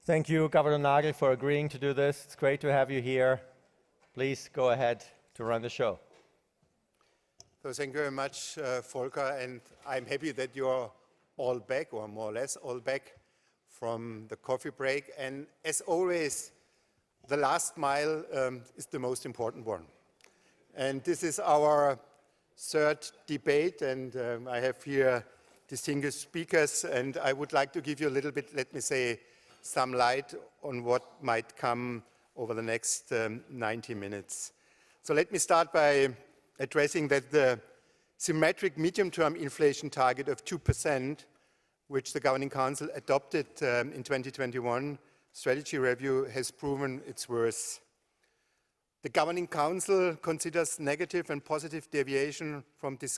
Thank you, Governor Nagel, for agreeing to do this. It's great to have you here. Please go ahead to run the show. So thank you very much, Volker, and I'm happy that you're all back, or more or less all back, from the coffee break. And as always, the last mile is the most important one. And this is our third debate, and I have here distinguished speakers, and I would like to give you a little bit, let me say, some light on what might come over the next 90 minutes. So let me start by addressing that the symmetric medium-term inflation target of 2%, which the Governing Council adopted in 2021 strategy review, has proven its worth. The Governing Council considers negative and positive deviation from this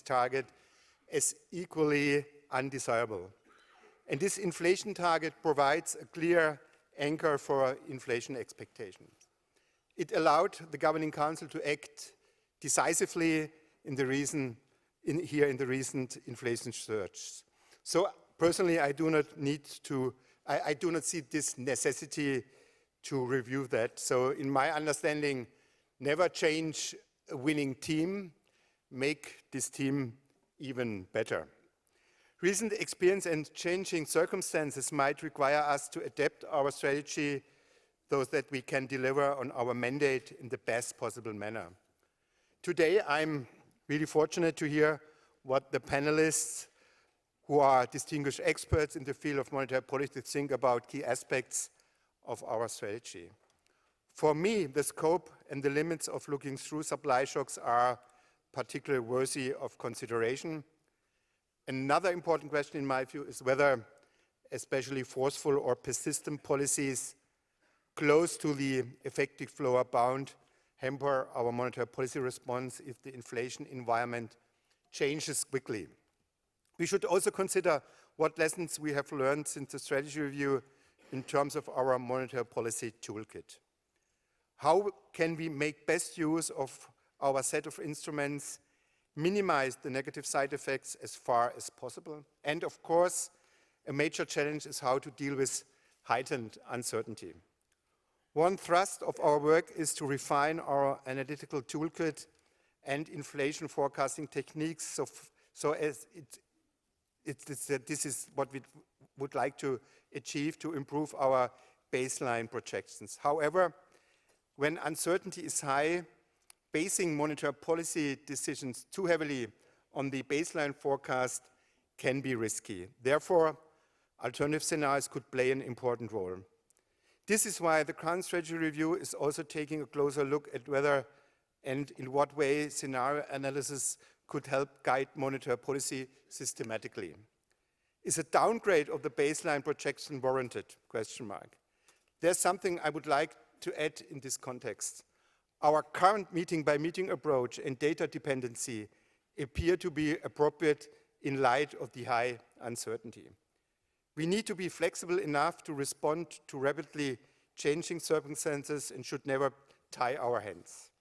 target as equally undesirable. And this inflation target provides a clear anchor for inflation expectations. It allowed the Governing Council to act decisively in the recent inflation surge. So personally, I do not see this necessity to review that. So in my understanding, never change a winning team, make this team even better. Recent experience and changing circumstances might require us to adapt our strategy so that we can deliver on our mandate in the best possible manner. Today, I'm really fortunate to hear what the panelists, who are distinguished experts in the field of monetary policy, think about key aspects of our strategy. For me, the scope and the limits of looking through supply shocks are particularly worthy of consideration. Another important question, in my view, is whether especially forceful or persistent policies close to the effective floor bound hamper our monetary policy response if the inflation environment changes quickly. We should also consider what lessons we have learned since the strategy review in terms of our monetary policy toolkit. How can we make best use of our set of instruments, minimize the negative side effects as far as possible? And of course, a major challenge is how to deal with heightened uncertainty. One thrust of our work is to refine our analytical toolkit and inflation forecasting techniques so as this is what we would like to achieve to improve our baseline projections. However, when uncertainty is high, basing monetary policy decisions too heavily on the baseline forecast can be risky. Therefore, alternative scenarios could play an important role. This is why the current strategy review is also taking a closer look at whether and in what way scenario analysis could help guide monetary policy systematically. Is a downgrade of the baseline projection warranted? There's something I would like to add in this context. Our current meeting-by-meeting approach and data dependency appear to be appropriate in light of the high uncertainty. We need to be flexible enough to respond to rapidly changing circumstances and should never tie our hands.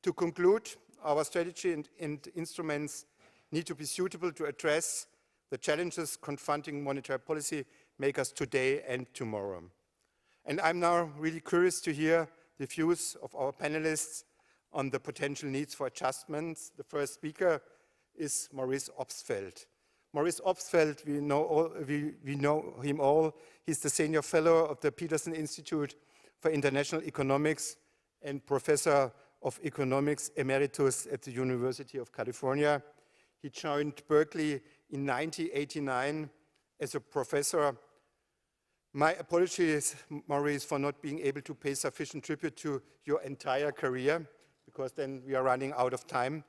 To conclude, our strategy and instruments need to be suitable to address the challenges confronting monetary policy makers today and tomorrow. And I'm now really curious to hear the views of our panelists on the potential needs for adjustments. The first speaker is Maurice Obstfeld. Maurice Obstfeld, we know him all. He's the senior fellow of the Peterson Institute for International Economics and professor of economics emeritus at the University of California. He joined Berkeley in 1989 as a professor. My apologies, Maurice, for not being able to pay sufficient tribute to your entire career, because then we are running out of time.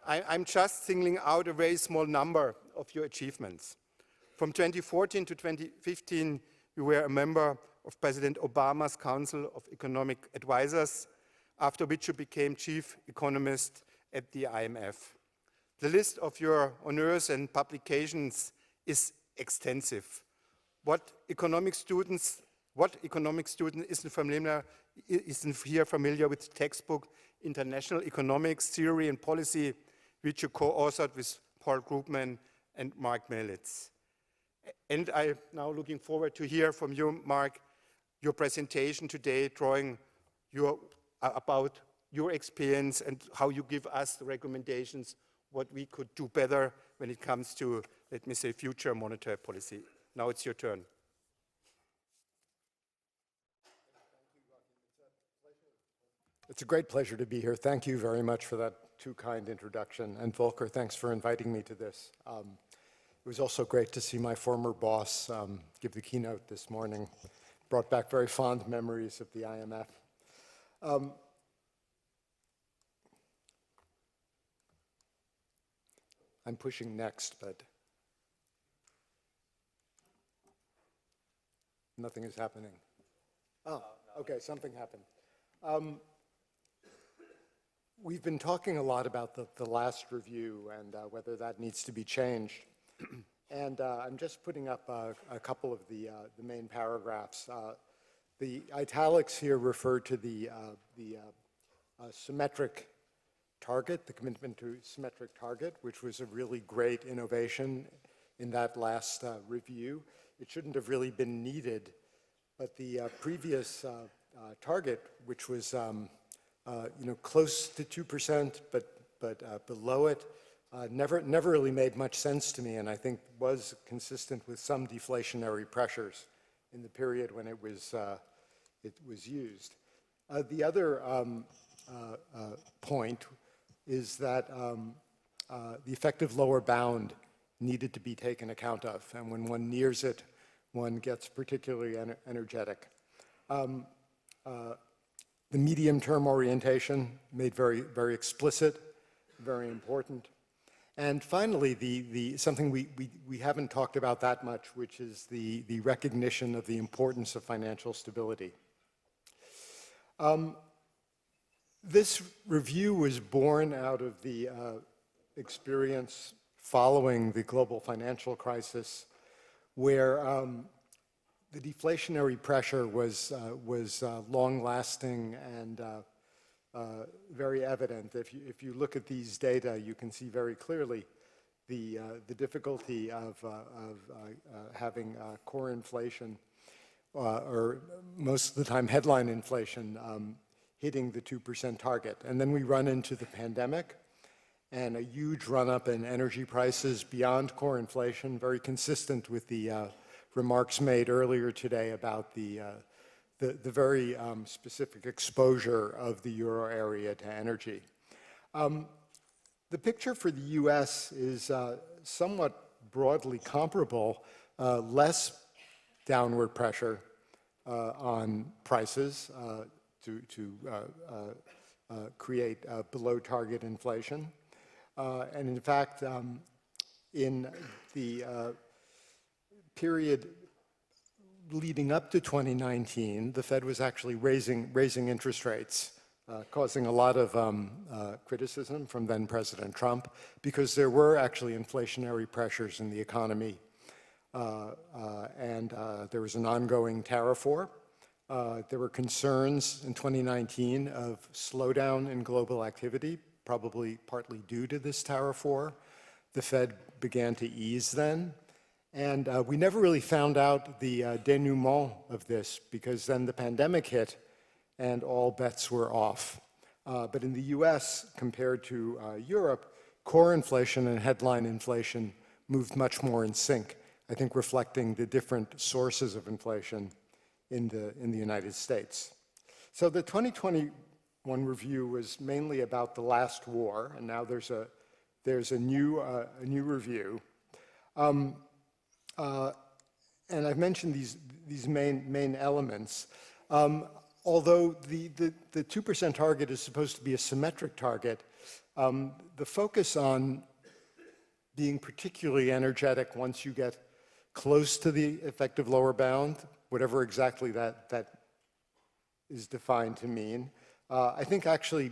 I'm just singling out a very small number of your achievements. From 2014 to 2015, you were a member of President Obama's Council of Economic Advisors, after which you became chief economist at the IMF. The list of your honors and publications is extensive. What economic student isn't here familiar with the textbook International Economics, Theory and Policy, which you co-authored with Paul Krugman and Mark Melitz. And I'm now looking forward to hear from you, Mark, your presentation today, drawing about your experience and how you give us the recommendations, what we could do better when it comes to, let me say, future monetary policy. Now it's your turn. It's a great pleasure to be here. Thank you very much for that too kind introduction. And Volker, thanks for inviting me to this. It was also great to see my former boss give the keynote this morning. Brought back very fond memories of the IMF. I'm pushing next, but nothing is happening. Oh, okay, something happened. We've been talking a lot about the last review and whether that needs to be changed. And I'm just putting up a couple of the main paragraphs. The italics here refer to the symmetric target, the commitment to symmetric target, which was a really great innovation in that last review. It shouldn't have really been needed, but the previous target, which was close to 2%, but below it, never really made much sense to me, and I think was consistent with some deflationary pressures in the period when it was used. The other point is that the effective lower bound needed to be taken account of, and when one nears it, one gets particularly energetic. The medium-term orientation made very explicit, very important. And finally, something we haven't talked about that much, which is the recognition of the importance of financial stability. This review was born out of the experience following the global financial crisis, where the deflationary pressure was long-lasting and very evident. If you look at these data, you can see very clearly the difficulty of having core inflation, or most of the time headline inflation, hitting the 2% target. And then we run into the pandemic and a huge run-up in energy prices beyond core inflation, very consistent with the remarks made earlier today about the very specific exposure of the euro area to energy. The picture for the US is somewhat broadly comparable, less downward pressure on prices to create below target inflation. And in fact, in the period leading up to 2019, the Fed was actually raising interest rates, causing a lot of criticism from then President Trump, because there were actually inflationary pressures in the economy. And there was an ongoing tariff war. There were concerns in 2019 of slowdown in global activity, probably partly due to this tariff war. The Fed began to ease then. And we never really found out the denouement of this, because then the pandemic hit and all bets were off. But in the US, compared to Europe, core inflation and headline inflation moved much more in sync, I think reflecting the different sources of inflation in the United States. So the 2021 review was mainly about the last war, and now there's a new review. And I've mentioned these main elements. Although the 2% target is supposed to be a symmetric target, the focus on being particularly energetic once you get close to the effective lower bound, whatever exactly that is defined to mean, I think actually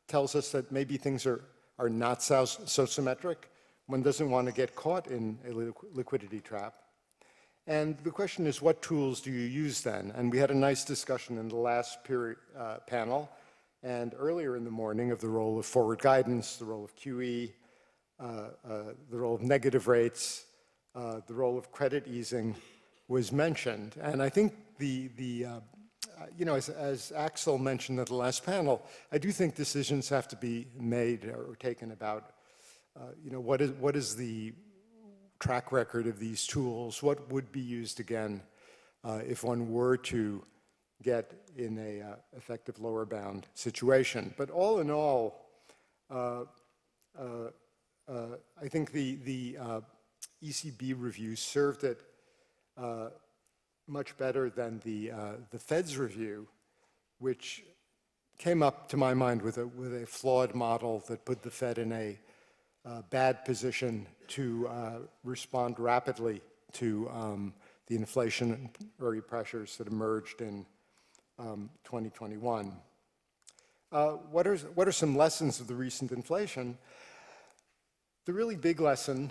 tells us that maybe things are not so symmetric. One doesn't want to get caught in a liquidity trap. And the question is, what tools do you use then? And we had a nice discussion in the last panel and earlier in the morning of the role of forward guidance, the role of QE, the role of negative rates, the role of credit easing was mentioned. And I think as Axel mentioned at the last panel, I do think decisions have to be made or taken about, what is the track record of these tools? What would be used again if one were to get in a effective lower bound situation? But all in all, I think the ECB review served it much better than the Fed's review, which came up, to my mind, with a flawed model that put the Fed in a bad position to respond rapidly to the inflationary pressures that emerged in 2021. What are some lessons of the recent inflation? The really big lesson,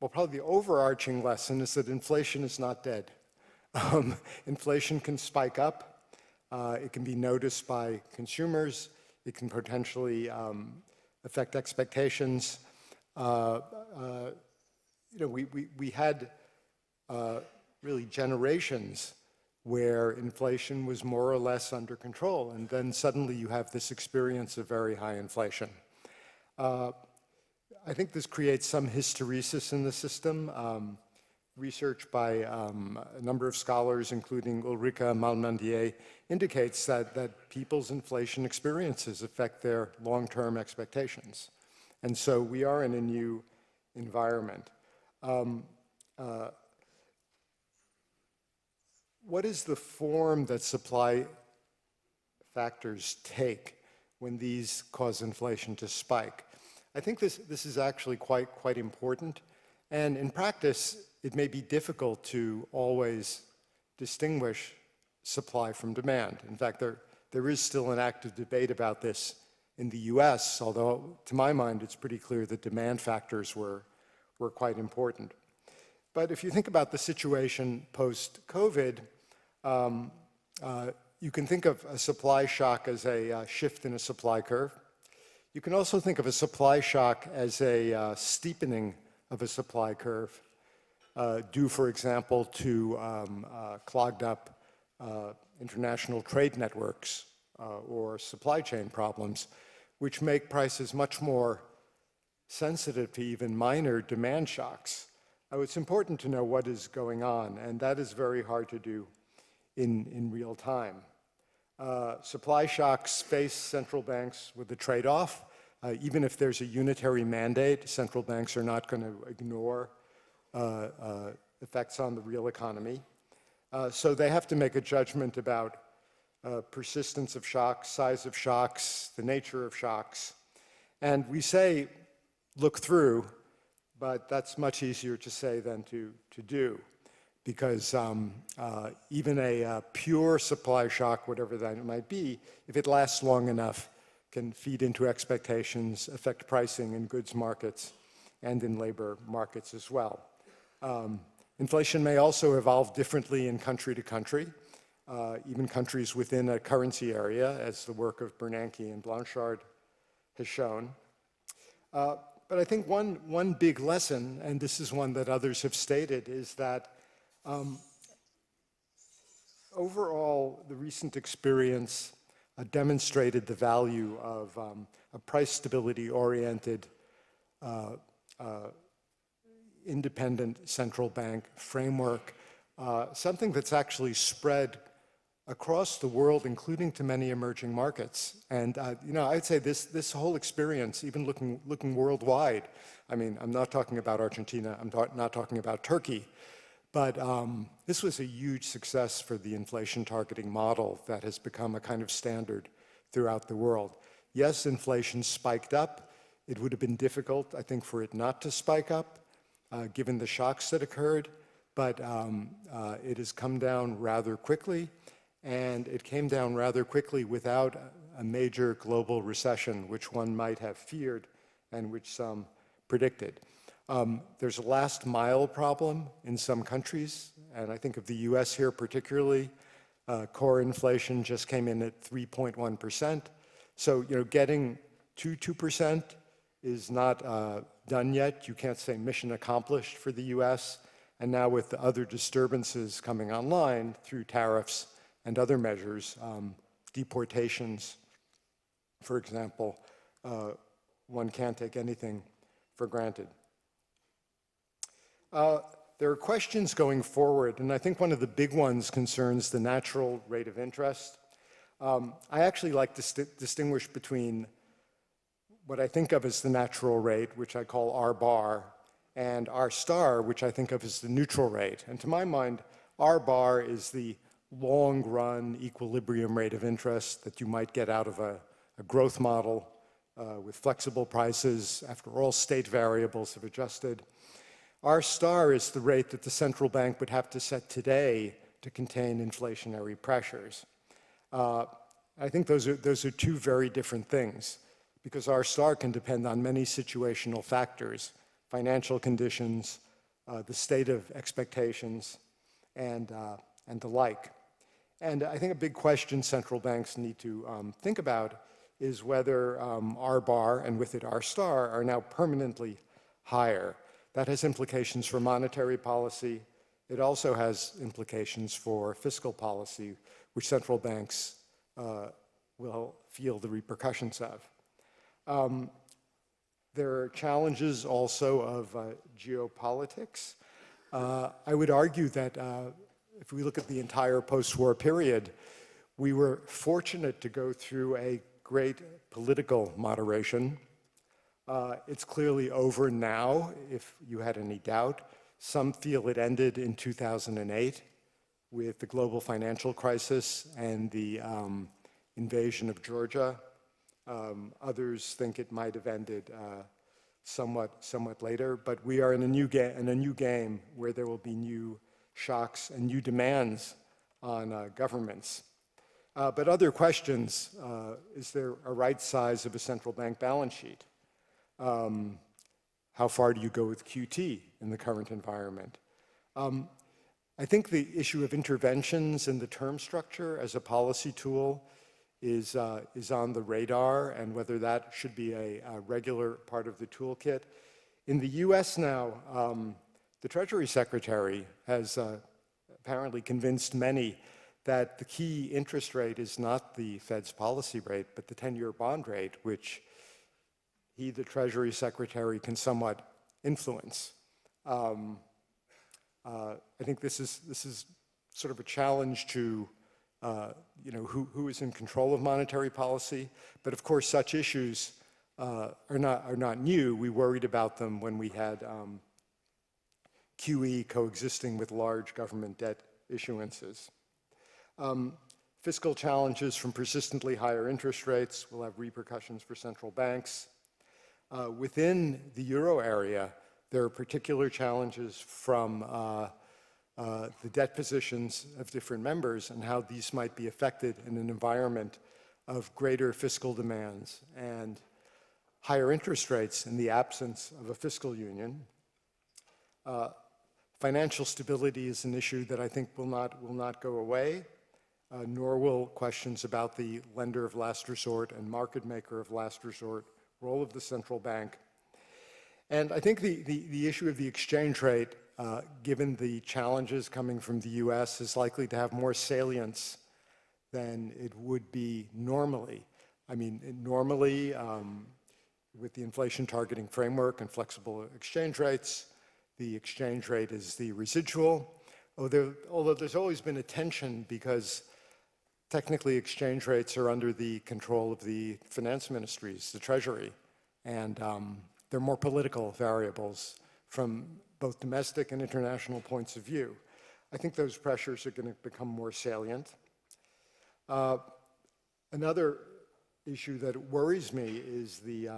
well, probably the overarching lesson, is that inflation is not dead. Inflation can spike up. It can be noticed by consumers. It can potentially affect expectations. We had really generations where inflation was more or less under control, and then suddenly you have this experience of very high inflation. I think this creates some hysteresis in the system. Research by a number of scholars, including Ulrika Malmandier, indicates that people's inflation experiences affect their long-term expectations. And so we are in a new environment. What is the form that supply factors take when these cause inflation to spike? I think this is actually quite important. And in practice, it may be difficult to always distinguish supply from demand. In fact, there is still an active debate about this in the US, although to my mind, it's pretty clear that demand factors were quite important. But if you think about the situation post-COVID, you can think of a supply shock as a shift in a supply curve. You can also think of a supply shock as a steepening of a supply curve, due, for example, to clogged up international trade networks or supply chain problems, which make prices much more sensitive to even minor demand shocks. It's important to know what is going on, and that is very hard to do in real time. Supply shocks face central banks with a trade-off. Even if there's a unitary mandate, central banks are not going to ignore effects on the real economy. So they have to make a judgment about persistence of shocks, size of shocks, the nature of shocks. And we say, look through, but that's much easier to say than to do, because even a pure supply shock, whatever that might be, if it lasts long enough, can feed into expectations, affect pricing in goods markets and in labor markets as well. Inflation may also evolve differently in country to country, even countries within a currency area, as the work of Bernanke and Blanchard has shown. But I think one big lesson, and this is one that others have stated, is that overall, the recent experience demonstrated the value of a price stability-oriented, independent central bank framework, something that's actually spread across the world, including to many emerging markets. And I'd say this whole experience, even looking worldwide, I mean, I'm not talking about Argentina, I'm not talking about Turkey, but this was a huge success for the inflation targeting model that has become a kind of standard throughout the world. Yes, inflation spiked up. It would have been difficult, I think, for it not to spike up, given the shocks that occurred, but it has come down rather quickly, and it came down rather quickly without a major global recession, which one might have feared and which some predicted. There's a last mile problem in some countries, and I think of the US here particularly. Core inflation just came in at 3.1%. So, getting to 2% is not done yet. You can't say mission accomplished for the US. And now with the other disturbances coming online through tariffs and other measures, deportations, for example, one can't take anything for granted. There are questions going forward, and I think one of the big ones concerns the natural rate of interest. I actually like to distinguish between what I think of as the natural rate, which I call R bar, and R star, which I think of as the neutral rate. And to my mind, R bar is the long-run equilibrium rate of interest that you might get out of a growth model with flexible prices after all state variables have adjusted. R star is the rate that the central bank would have to set today to contain inflationary pressures. I think those are two very different things, because R star can depend on many situational factors, financial conditions, the state of expectations, and the like. And I think a big question central banks need to think about is whether R bar and with it R star are now permanently higher. That has implications for monetary policy. It also has implications for fiscal policy, which central banks will feel the repercussions of. There are challenges also of geopolitics. I would argue that if we look at the entire post-war period, we were fortunate to go through a great political moderation. It's clearly over now, if you had any doubt. Some feel it ended in 2008 with the global financial crisis and the invasion of Georgia. Others think it might have ended somewhat later, but we are in a new game where there will be new shocks and new demands on governments. But other questions, is there a right size of a central bank balance sheet? How far do you go with QT in the current environment? I think the issue of interventions in the term structure as a policy tool is on the radar, and whether that should be a regular part of the toolkit. In the US now, the Treasury Secretary has apparently convinced many that the key interest rate is not the Fed's policy rate, but the 10-year bond rate, which he, the Treasury Secretary, can somewhat influence. I think this is sort of a challenge to who is in control of monetary policy. But of course, such issues are not new. We worried about them when we had QE coexisting with large government debt issuances. Fiscal challenges from persistently higher interest rates will have repercussions for central banks. Within the euro area, there are particular challenges from the debt positions of different members and how these might be affected in an environment of greater fiscal demands and higher interest rates in the absence of a fiscal union. Financial stability is an issue that I think will not go away, nor will questions about the lender of last resort and market maker of last resort role of the central bank. And I think the issue of the exchange rate, given the challenges coming from the US, is likely to have more salience than it would be normally. I mean, normally, with the inflation targeting framework and flexible exchange rates, the exchange rate is the residual. Although there's always been a tension because technically exchange rates are under the control of the finance ministries, the Treasury, and they're more political variables from both domestic and international points of view. I think those pressures are going to become more salient. Another issue that worries me is the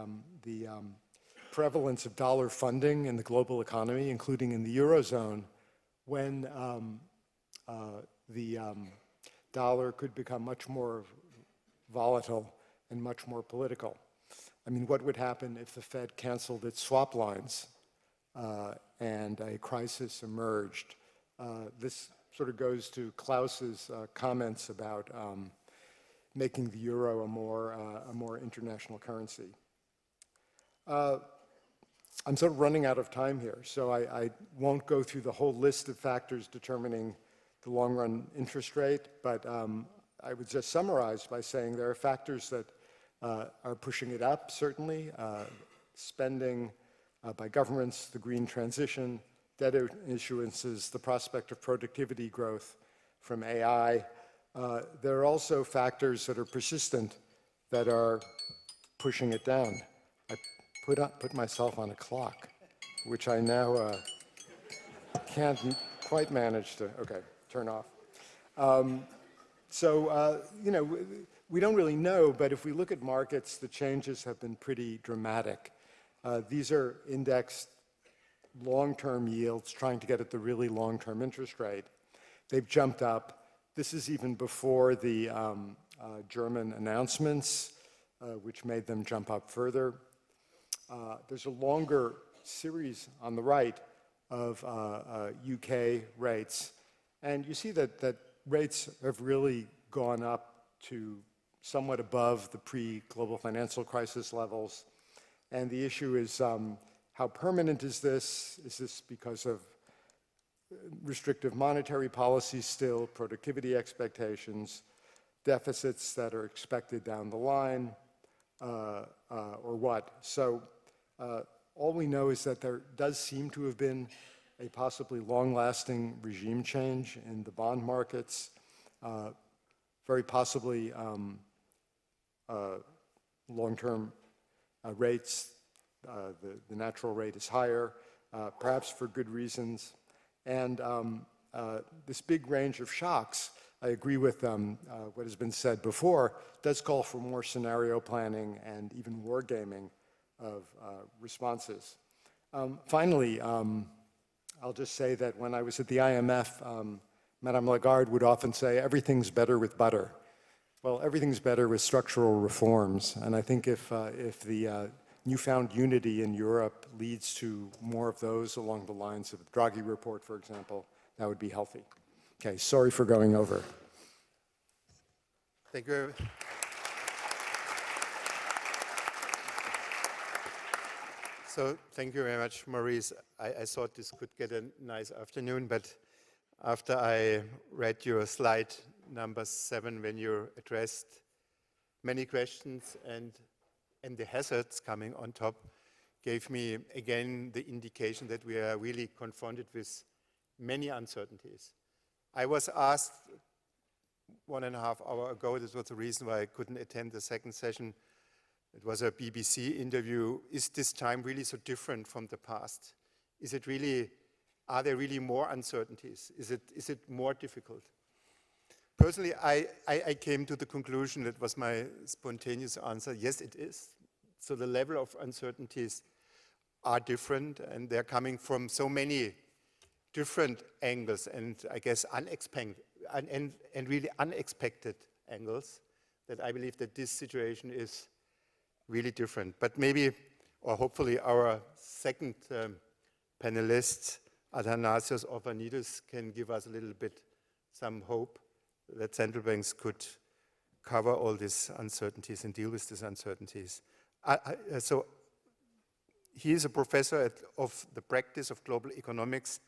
prevalence of dollar funding in the global economy, including in the Eurozone, when the dollar could become much more volatile and much more political. I mean, what would happen if the Fed canceled its swap lines and a crisis emerged? This sort of goes to Klaus's comments about making the euro a more international currency. I'm sort of running out of time here, so I won't go through the whole list of factors determining the long-run interest rate, but I would just summarize by saying there are factors that are pushing it up, certainly. Spending by governments, the green transition, debt issuances, the prospect of productivity growth from AI. There are also factors that are persistent that are pushing it down. I put myself on a clock, which I now can't quite manage to, okay, turn off. You know, we don't really know, but if we look at markets, the changes have been pretty dramatic. These are indexed long-term yields, trying to get at the really long-term interest rate. They've jumped up. This is even before the German announcements, which made them jump up further. There's a longer series on the right of UK rates, and you see that rates have really gone up to somewhat above the pre-global financial crisis levels. And the issue is, how permanent is this? Is this because of restrictive monetary policy still, productivity expectations, deficits that are expected down the line, or what? So all we know is that there does seem to have been a possibly long-lasting regime change in the bond markets, very possibly long-term rates, the natural rate is higher, perhaps for good reasons. And this big range of shocks, I agree with what has been said before, does call for more scenario planning and even wargaming of responses. Finally, I'll just say that when I was at the IMF, Madame Lagarde would often say, everything's better with butter. Well, everything's better with structural reforms. And I think if the newfound unity in Europe leads to more of those along the lines of the Draghi report, for example, that would be healthy. Okay, sorry for going over. Thank you. So thank you very much, Maurice. I thought this could get a nice afternoon, but after I read your slide number 7, when you addressed many questions and the hazards coming on top, gave me again the indication that we are really confronted with many uncertainties. I was asked 1.5 hours ago, this was the reason why I couldn't attend the second session. It was a BBC interview. Is this time really so different from the past? Is it really, are there really more uncertainties? Is it more difficult? Personally, I came to the conclusion, that was my spontaneous answer, yes, it is. So the level of uncertainties are different, and they're coming from so many different angles, and I guess unexpected and really unexpected angles, that I believe that this situation is really different. But maybe, or hopefully, our second panelist, Athanasios Orvanidis, can give us a little bit some hope that central banks could cover all these uncertainties and deal with these uncertainties. So he is a professor of the practice of global economics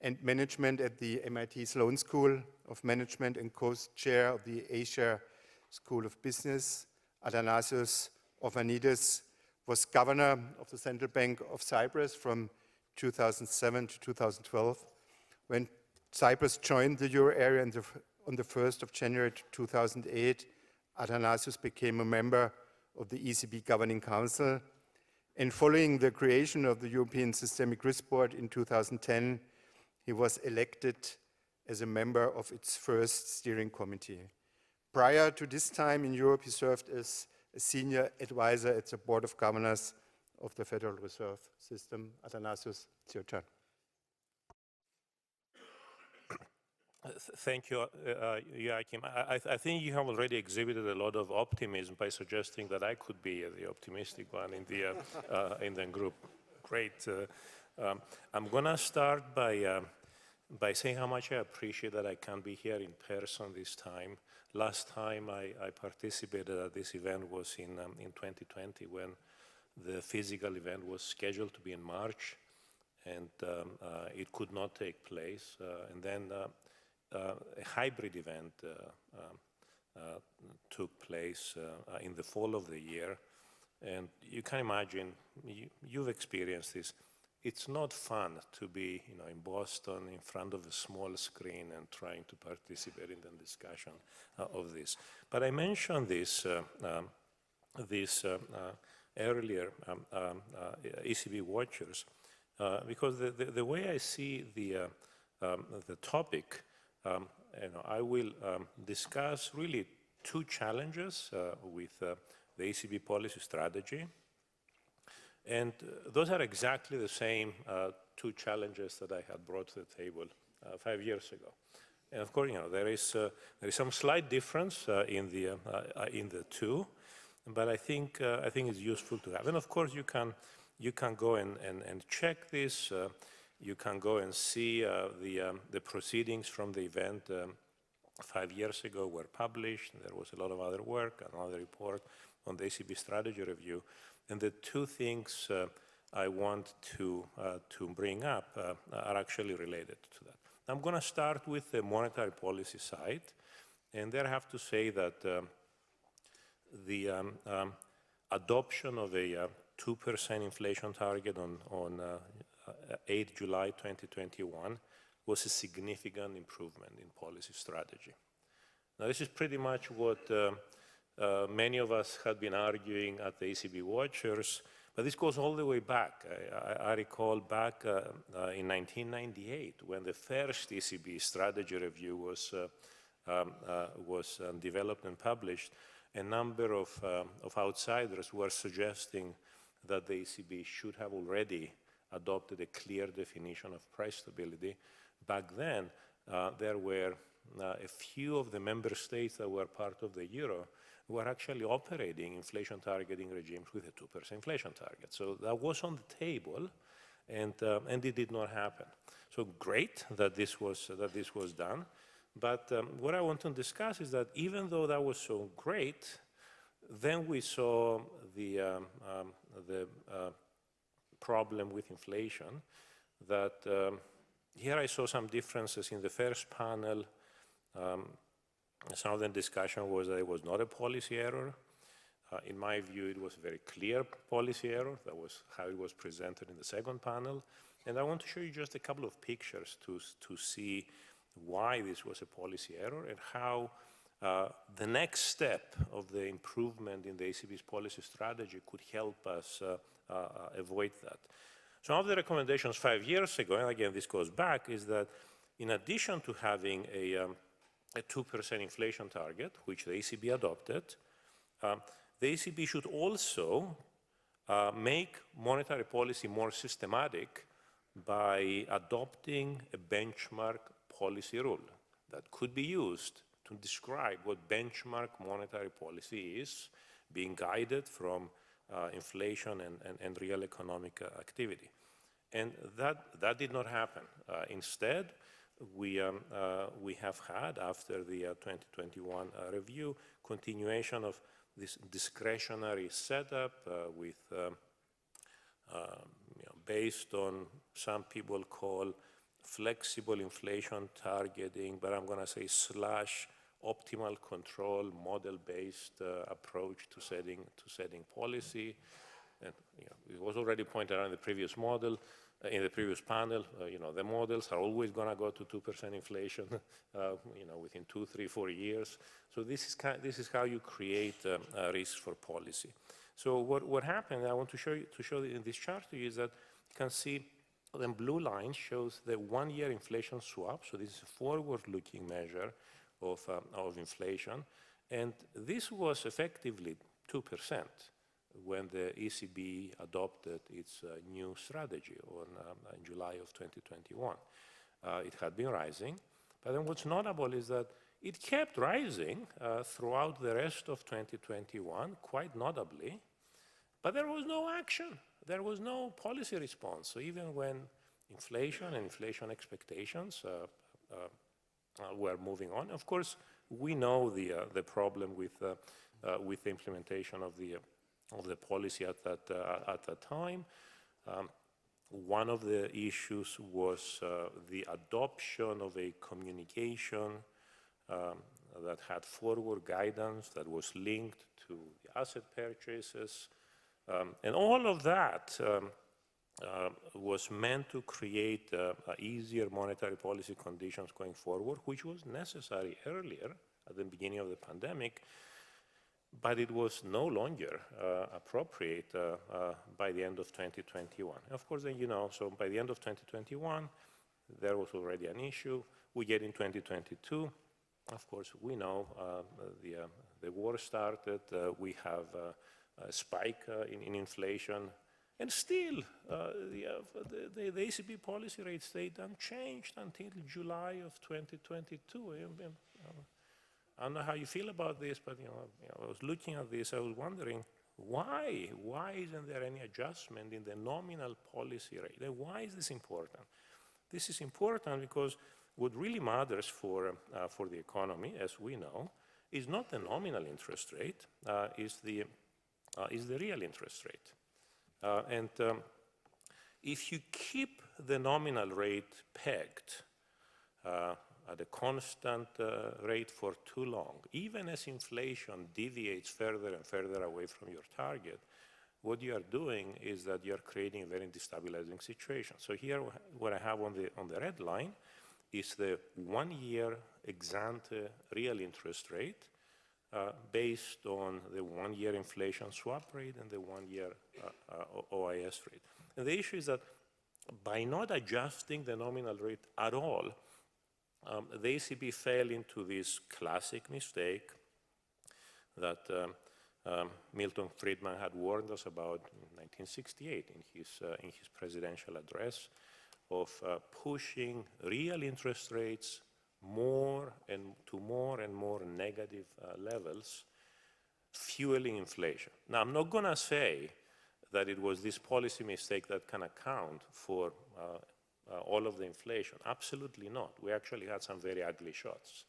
and management at the MIT Sloan School of Management and co-chair of the Asia School of Business. Athanasios Orvanidis was governor of the Central Bank of Cyprus from 2007 to 2012. When Cyprus joined the euro area on the 1st of January 2008, Athanasios became a member of the ECB Governing Council. And following the creation of the European Systemic Risk Board in 2010, he was elected as a member of its first steering committee. Prior to this time in Europe, he served as a senior advisor at the Board of Governors of the Federal Reserve System. Athanasios, it's your turn. Thank you, Joachim. I think you have already exhibited a lot of optimism by suggesting that I could be the optimistic one in the group. Great. I'm going to start by saying how much I appreciate that I can be here in person this time. Last time I participated at this event was in 2020, when The physical event was scheduled to be in March, and it could not take place. And then a hybrid event took place in the fall of the year. And you can imagine, you've experienced this. It's not fun to be, in Boston in front of a small screen and trying to participate in the discussion of this. But I mentioned this earlier, ECB watchers, because the way I see the topic, I will discuss really two challenges with the ECB policy strategy. And those are exactly the same two challenges that I had brought to the table 5 years ago. And of course, there is some slight difference in the two, but I think it's useful to have. And of course, you can go and check this. You can go and see the proceedings from the event 5 years ago were published. There was a lot of other work, another report on the ECB strategy review. And the two things I want to bring up are actually related to that. I'm going to start with the monetary policy side, and there I have to say that the adoption of a 2% inflation target on 8 July 2021 was a significant improvement in policy strategy. Now, this is pretty much what many of us had been arguing at the ECB Watchers, but this goes all the way back. I recall back in 1998 when the first ECB strategy review was developed and published. A number of outsiders were suggesting that the ECB should have already adopted a clear definition of price stability. Back then, there were a few of the member states that were part of the euro were actually operating inflation targeting regimes with a 2% inflation target. So that was on the table, and it did not happen. So great that this was done. But what I want to discuss is that even though that was so great, then we saw the problem with inflation. That here I saw some differences in the first panel. Some of the discussion was that it was not a policy error. In my view, it was a very clear policy error. That was how it was presented in the second panel. And I want to show you just a couple of pictures to see why this was a policy error and how the next step of the improvement in the ECB's policy strategy could help us avoid that. Some of the recommendations 5 years ago, and again, this goes back, is that in addition to having a 2% inflation target, which the ECB adopted, the ECB should also make monetary policy more systematic by adopting a benchmark policy rule that could be used to describe what benchmark monetary policy is, being guided from inflation and real economic activity. And that did not happen. Instead, we have had, after the 2021 review, continuation of this discretionary setup with, based on some people call flexible inflation targeting, but I'm going to say / optimal control model-based approach to setting policy. And it was already pointed out in the previous model. In the previous panel, the models are always going to go to 2% inflation, within 2, 3, 4 years. So this is how you create risks for policy. So what happened? I want to show in this chart to you is that you can see the blue line shows the 1-year inflation swap. So this is a forward-looking measure of inflation, and this was effectively 2%. When the ECB adopted its new strategy in July of 2021. It had been rising, but then what's notable is that it kept rising throughout the rest of 2021, quite notably, but there was no action. There was no policy response. So even when inflation and inflation expectations were moving on, of course, we know the problem with the implementation of the policy at that time. One of the issues was the adoption of a communication that had forward guidance that was linked to the asset purchases. And all of that was meant to create easier monetary policy conditions going forward, which was necessary earlier at the beginning of the pandemic, but it was no longer appropriate by the end of 2021. Of course, then, so by the end of 2021, there was already an issue. We get in 2022. Of course, we know the war started. We have a spike in inflation. And still, the ECB policy rate stayed unchanged until July of 2022. I don't know how you feel about this, but I was looking at this. I was wondering why isn't there any adjustment in the nominal policy rate? And why is this important? This is important because what really matters for the economy, as we know, is not the nominal interest rate, is the real interest rate. And if you keep the nominal rate pegged at a constant rate for too long, even as inflation deviates further and further away from your target, what you are doing is that you are creating a very destabilizing situation. So here, what I have on the red line is the 1-year ex-ante real interest rate based on the 1-year inflation swap rate and the 1-year OIS rate. And the issue is that by not adjusting the nominal rate at all, the ECB fell into this classic mistake that Milton Friedman had warned us about in 1968 in his presidential address, of pushing real interest rates more and more negative levels, fueling inflation. Now, I'm not going to say that it was this policy mistake that can account for all of the inflation. Absolutely not. We actually had some very ugly shots.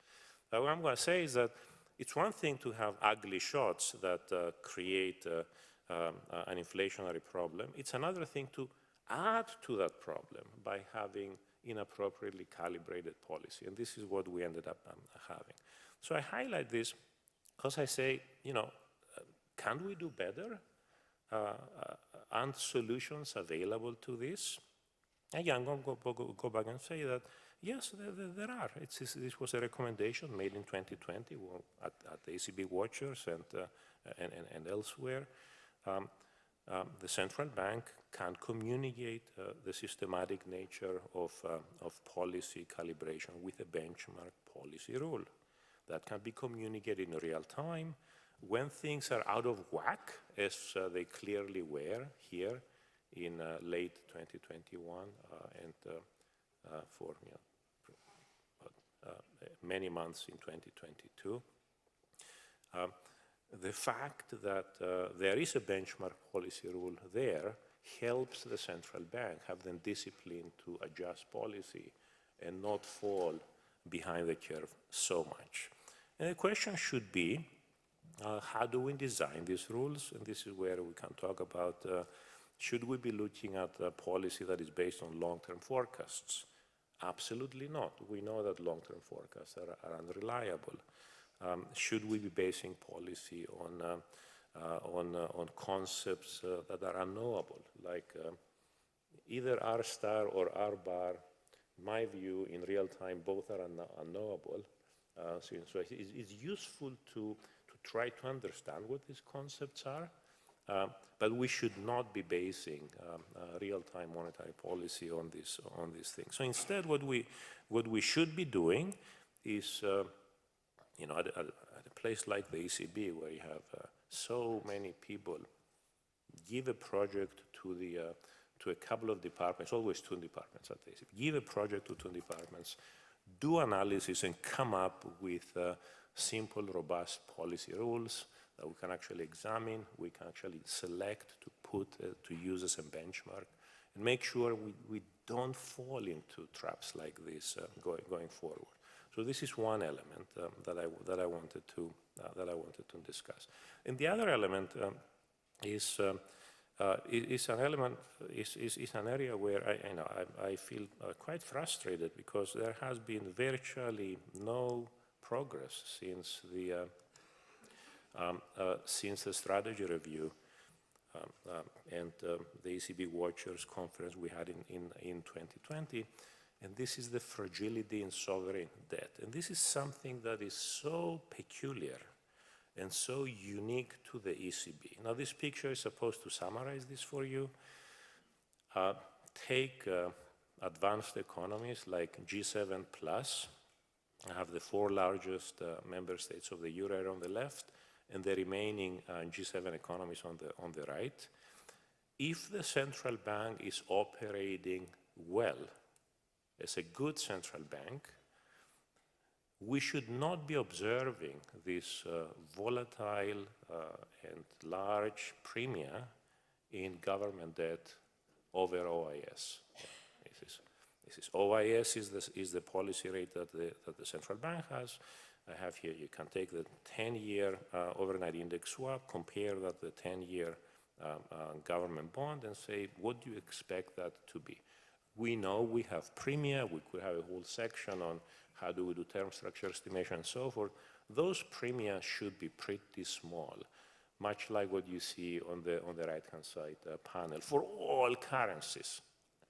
But what I'm going to say is that it's one thing to have ugly shots that create an inflationary problem. It's another thing to add to that problem by having inappropriately calibrated policy. And this is what we ended up having. So I highlight this because I say, can we do better? Aren't solutions available to this? Again, I'm going to go back and say that, yes, there are. This was a recommendation made in 2020 at the ECB Watchers and elsewhere. The central bank can communicate the systematic nature of policy calibration with a benchmark policy rule. That can be communicated in real time. When things are out of whack, as they clearly were here in late 2021 and for many months in 2022, the fact that there is a benchmark policy rule there helps the central bank have the discipline to adjust policy and not fall behind the curve so much. And the question should be, how do we design these rules? And this is where we can talk about, should we be looking at a policy that is based on long-term forecasts? Absolutely not. We know that long-term forecasts are unreliable. Should we be basing policy on concepts that are unknowable, like either R star or R bar? In my view, in real time, both are unknowable. So it's useful to try to understand what these concepts are, but we should not be basing real-time monetary policy on these things. So instead, what we should be doing is, at a place like the ECB, where you have so many people, give a project to a couple of departments, always 2 departments at the ECB. Give a project to 2 departments, do analysis, and come up with simple, robust policy rules that we can actually examine, we can actually select to use as a benchmark, and make sure we don't fall into traps like this going forward. So this is one element that I wanted to discuss. And the other element is an element, is an area where I feel quite frustrated because there has been virtually no progress since the strategy review and the ECB Watchers Conference we had in 2020. And this is the fragility in sovereign debt. And this is something that is so peculiar and so unique to the ECB. Now, this picture is supposed to summarize this for you. Take advanced economies like G7 plus. I have the 4 largest member states of the euro area on the left, and the remaining G7 economies on the right. If the central bank is operating well, as a good central bank, we should not be observing this volatile and large premia in government debt over OIS. This is OIS is the policy rate that the central bank has. I have here, you can take the 10-year overnight index swap, compare that to the 10-year government bond and say, what do you expect that to be? We know we have premia, we could have a whole section on how do we do term structure estimation and so forth. Those premia should be pretty small, much like what you see on the right-hand side panel for all currencies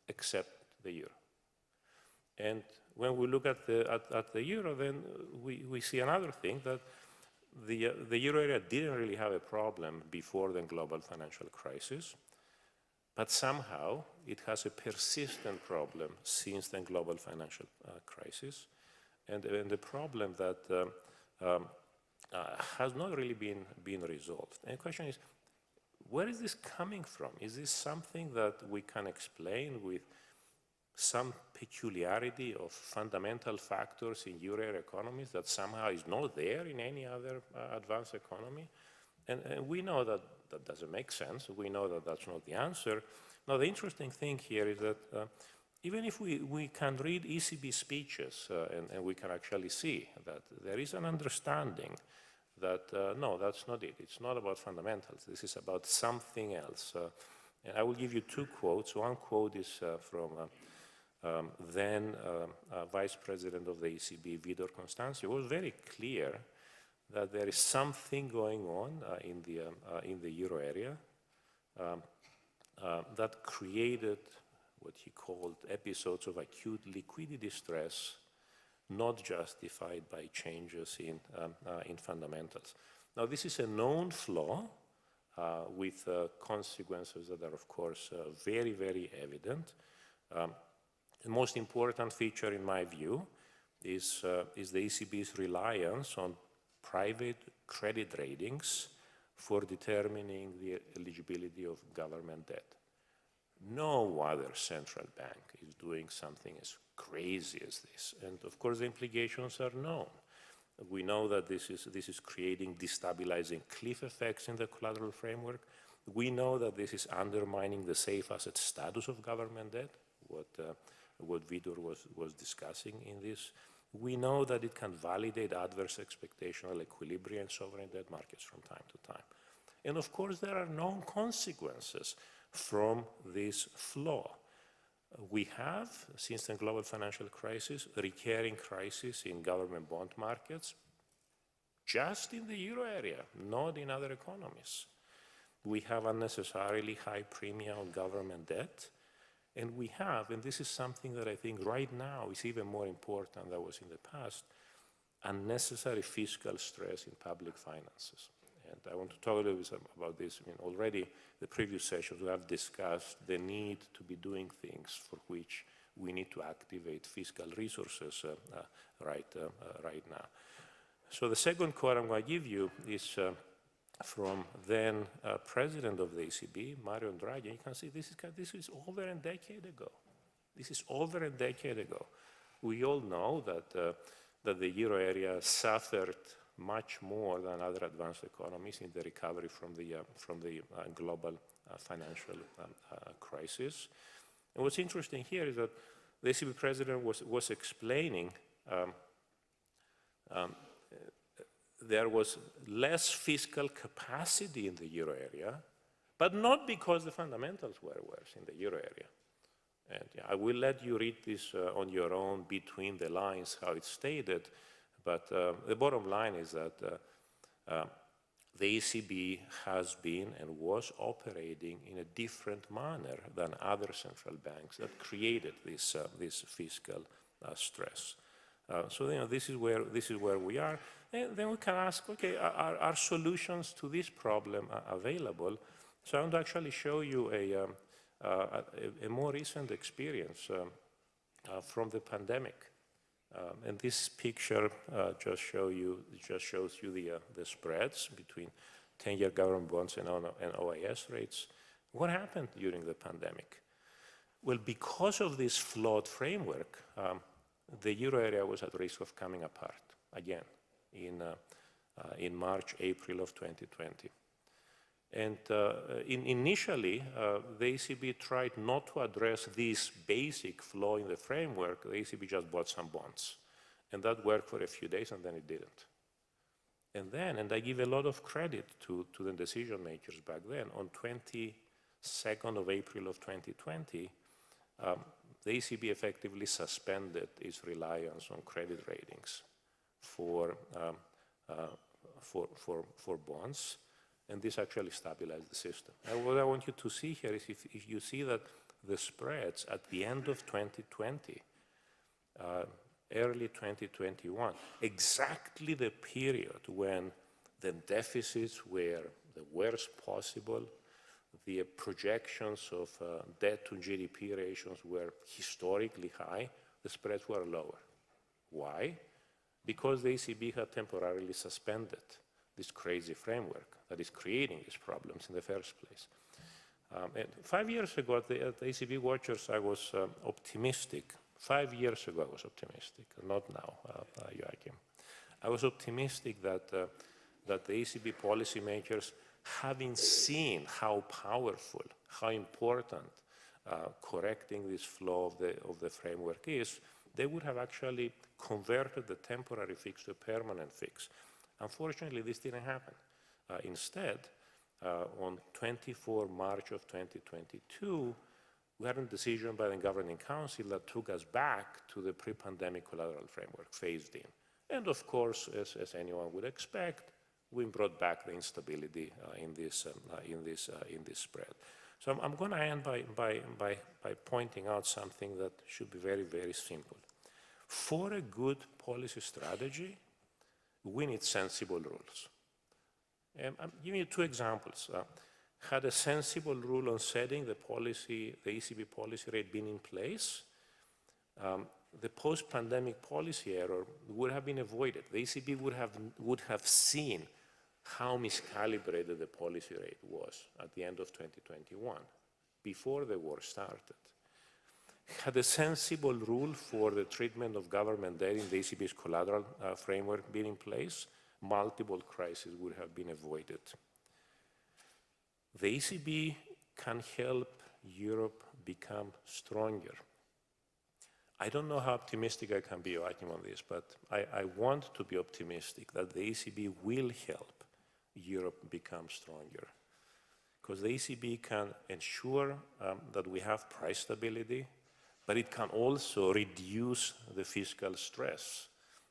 except the euro. And when we look at the euro, then we see another thing, that the euro area didn't really have a problem before the global financial crisis, but somehow it has a persistent problem since the global financial crisis, and the problem that has not really been resolved. And the question is, where is this coming from? Is this something that we can explain with some peculiarity of fundamental factors in euro area economies that somehow is not there in any other advanced economy? And we know that that doesn't make sense. We know that that's not the answer. Now, the interesting thing here is that even if we can read ECB speeches and we can actually see that there is an understanding that, no, that's not it. It's not about fundamentals. This is about something else. And I will give you 2 quotes. One quote is from then Vice President of the ECB, Vidor Constancio. It was very clear that there is something going on in the euro area that created what he called episodes of acute liquidity stress, not justified by changes in fundamentals. Now, this is a known flaw with consequences that are, of course, very, very evident. The most important feature, in my view, is the ECB's reliance on private credit ratings for determining the eligibility of government debt. No other central bank is doing something as crazy as this. And of course, the implications are known. We know that this is creating destabilizing cliff effects in the collateral framework. We know that this is undermining the safe asset status of government debt, what Vidor was discussing in this. We know that it can validate adverse expectational equilibria in sovereign debt markets from time to time. And of course, there are known consequences from this flaw. We have, since the global financial crisis, recurring crisis in government bond markets, just in the euro area, not in other economies. We have unnecessarily high premium on government debt. And we have, and this is something that I think right now is even more important than was in the past, unnecessary fiscal stress in public finances. And I want to talk a little bit about this. I mean, already the previous sessions we have discussed the need to be doing things for which we need to activate fiscal resources right now. So the second quote I'm going to give you is from then President of the ECB, Mario Draghi. You can see this is over a decade ago. This is over a decade ago. We all know that the euro area suffered much more than other advanced economies in the recovery from the global financial crisis. And what's interesting here is that the ECB president was explaining there was less fiscal capacity in the euro area But not because the fundamentals were worse in the euro area. And yeah, I will let you read this on your own between the lines, how it's stated. But the bottom line is that the ECB has been and was operating in a different manner than other central banks that created this fiscal stress. So this is where we are. And then we can ask, okay, are solutions to this problem available? So I want to actually show you a more recent experience from the pandemic. And this picture just shows you the spreads between 10-year government bonds and OIS rates. What happened during the pandemic? Well, because of this flawed framework, the euro area was at risk of coming apart again in March, April of 2020. And initially, the ECB tried not to address this basic flaw in the framework. The ECB just bought some bonds. And that worked for a few days, and then it didn't. And then, and I give a lot of credit to the decision makers back then, on 22nd of April of 2020, the ECB effectively suspended its reliance on credit ratings for bonds. And this actually stabilized the system. And what I want you to see here is if you see that the spreads at the end of 2020, early 2021, exactly the period when the deficits were the worst possible, the projections of debt to GDP ratios were historically high, the spreads were lower. Why? Because the ECB had temporarily suspended this crazy framework that is creating these problems in the first place. And 5 years ago at the ECB Watchers, I was optimistic. 5 years ago I was optimistic, not now, Joachim. I was optimistic that the ECB policymakers, having seen how powerful, how important correcting this flaw of the framework is, they would have actually converted the temporary fix to a permanent fix. Unfortunately, this didn't happen. Instead, on 24 March of 2022, we had a decision by the Governing Council that took us back to the pre-pandemic collateral framework, phased in. And of course, as anyone would expect, we brought back the instability in this spread. So I'm going to end by pointing out something that should be very, very simple. For a good policy strategy, we need sensible rules. I'm giving you two examples. Had a sensible rule on setting the ECB policy rate been in place, the post-pandemic policy error would have been avoided. The ECB would have seen how miscalibrated the policy rate was at the end of 2021, before the war started. Had a sensible rule for the treatment of government debt in the ECB's collateral framework been in place, multiple crises would have been avoided. The ECB can help Europe become stronger. I don't know how optimistic I can be, Joachim, on this, but I want to be optimistic that the ECB will help Europe become stronger. Because the ECB can ensure that we have price stability, but it can also reduce the fiscal stress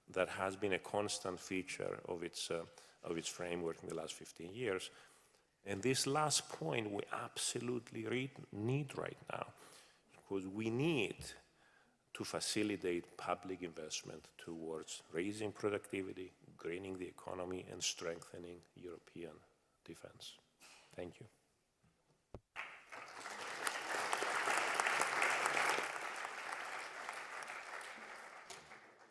that has been a constant feature of its framework in the last 15 years. And this last point we absolutely need right now, because we need to facilitate public investment towards raising productivity, greening the economy, and strengthening European defense. Thank you.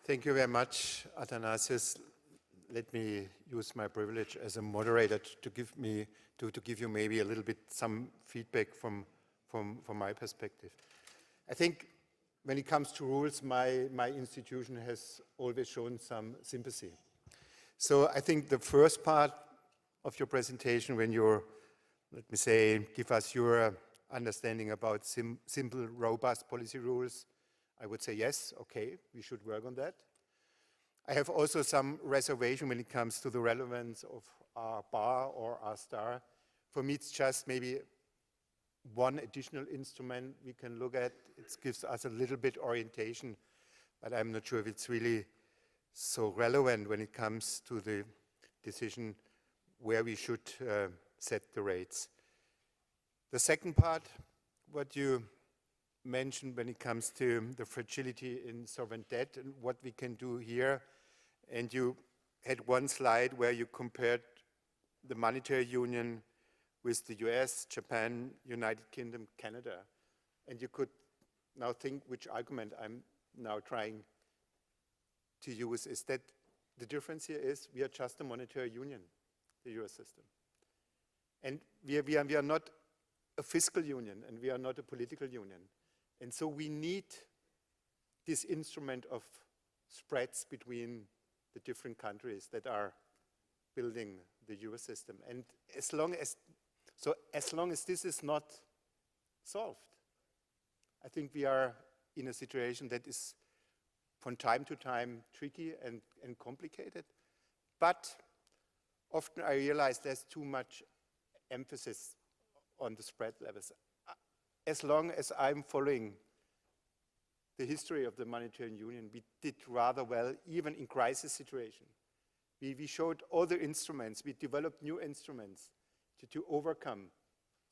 Thank you very much, Athanasius. Let me use my privilege as a moderator to give you maybe a little bit some feedback from my perspective. I think when it comes to rules, my institution has always shown some sympathy. So I think the first part of your presentation, when you're, let me say, give us your understanding about simple, robust policy rules, I would say yes, okay, we should work on that. I have also some reservation when it comes to the relevance of R bar or R star For me, it's just maybe one additional instrument we can look at. It gives us a little bit orientation, but I'm not sure if it's really so relevant when it comes to the decision where we should set the rates. The second part, what you mentioned when it comes to the fragility in sovereign debt and what we can do here, and you had one slide where you compared the monetary union with the US, Japan, United Kingdom, Canada. And you could now think which argument I'm now trying to use is that the difference here is we are just a monetary union, the Euro system. And we are not a fiscal union, and we are not a political union. And so we need this instrument of spreads between the different countries that are building the Euro system. And as long as this is not solved, I think we are in a situation that is from time to time tricky and complicated. But often I realize there's too much emphasis on the spread levels. As long as I'm following the history of the monetary union, we did rather well, even in crisis situations. We showed other instruments, we developed new instruments to overcome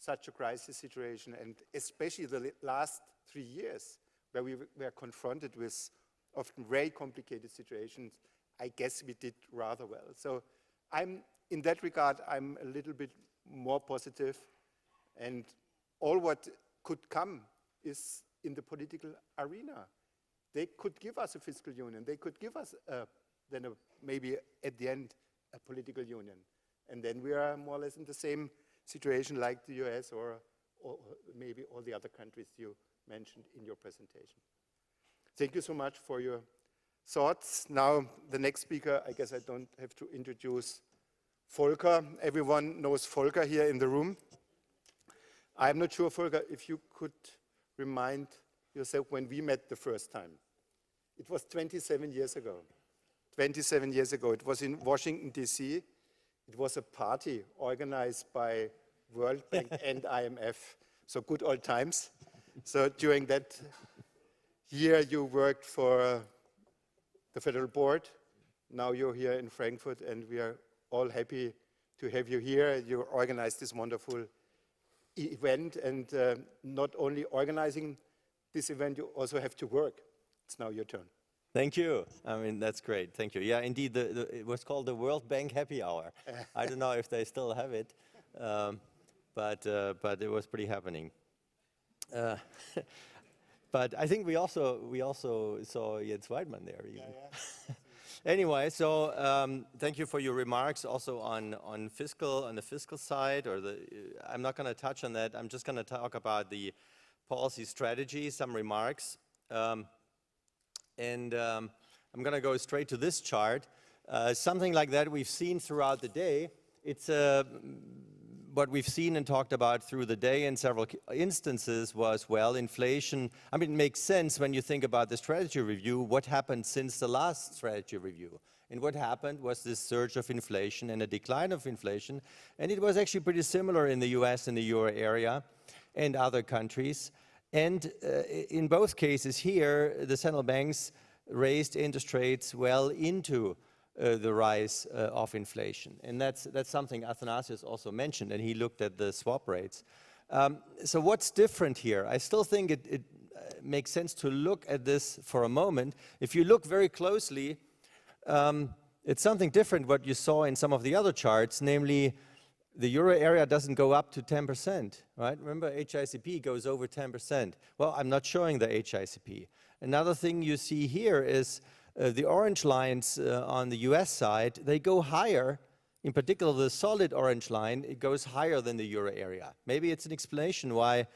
such a crisis situation, and especially the last 3 years, where we were confronted with often very complicated situations, I guess we did rather well. So in that regard, I'm a little bit more positive, and all what could come is in the political arena. They could give us a fiscal union, they could give us maybe at the end a political union. And then we are more or less in the same situation like the US or maybe all the other countries you mentioned in your presentation. Thank you so much for your thoughts. Now the next speaker, I guess I don't have to introduce Volker. Everyone knows Volker here in the room. I'm not sure, Volker, if you could remind yourself when we met the first time. It was 27 years ago. 27 years ago. It was in Washington, D.C. It was a party organized by World Bank and IMF. So good old times. So during that year, you worked for the Federal Board. Now you're here in Frankfurt, and we are all happy to have you here. You organized this wonderful event, and not only organizing this event, you also have to work. It's now your turn. Thank you. I mean, that's great. Thank you. Yeah, indeed, it was called the World Bank Happy Hour. I don't know if they still have it, but it was pretty happening. But I think we also saw Jens Weidmann there. Even. Yeah. Anyway, so thank you for your remarks also on the fiscal side. I'm not going to touch on that. I'm just going to talk about the policy strategy, some remarks. And I'm going to go straight to this chart. Something like that we've seen throughout the day. It's what we've seen and talked about through the day in several instances was, well, inflation. I mean, it makes sense when you think about the strategy review, what happened since the last strategy review. And what happened was this surge of inflation and a decline of inflation. And it was actually pretty similar in the US and the Euro area and other countries. And in both cases here, the central banks raised interest rates well into the rise of inflation. And that's something Athanasius also mentioned, and he looked at the swap rates. So what's different here? I still think it makes sense to look at this for a moment. If you look very closely, it's something different what you saw in some of the other charts, namely the euro area doesn't go up to 10%, right? Remember, HICP goes over 10%. Well, I'm not showing the HICP. Another thing you see here is the orange lines on the US side, they go higher. In particular, the solid orange line, it goes higher than the euro area. Maybe it's an explanation why,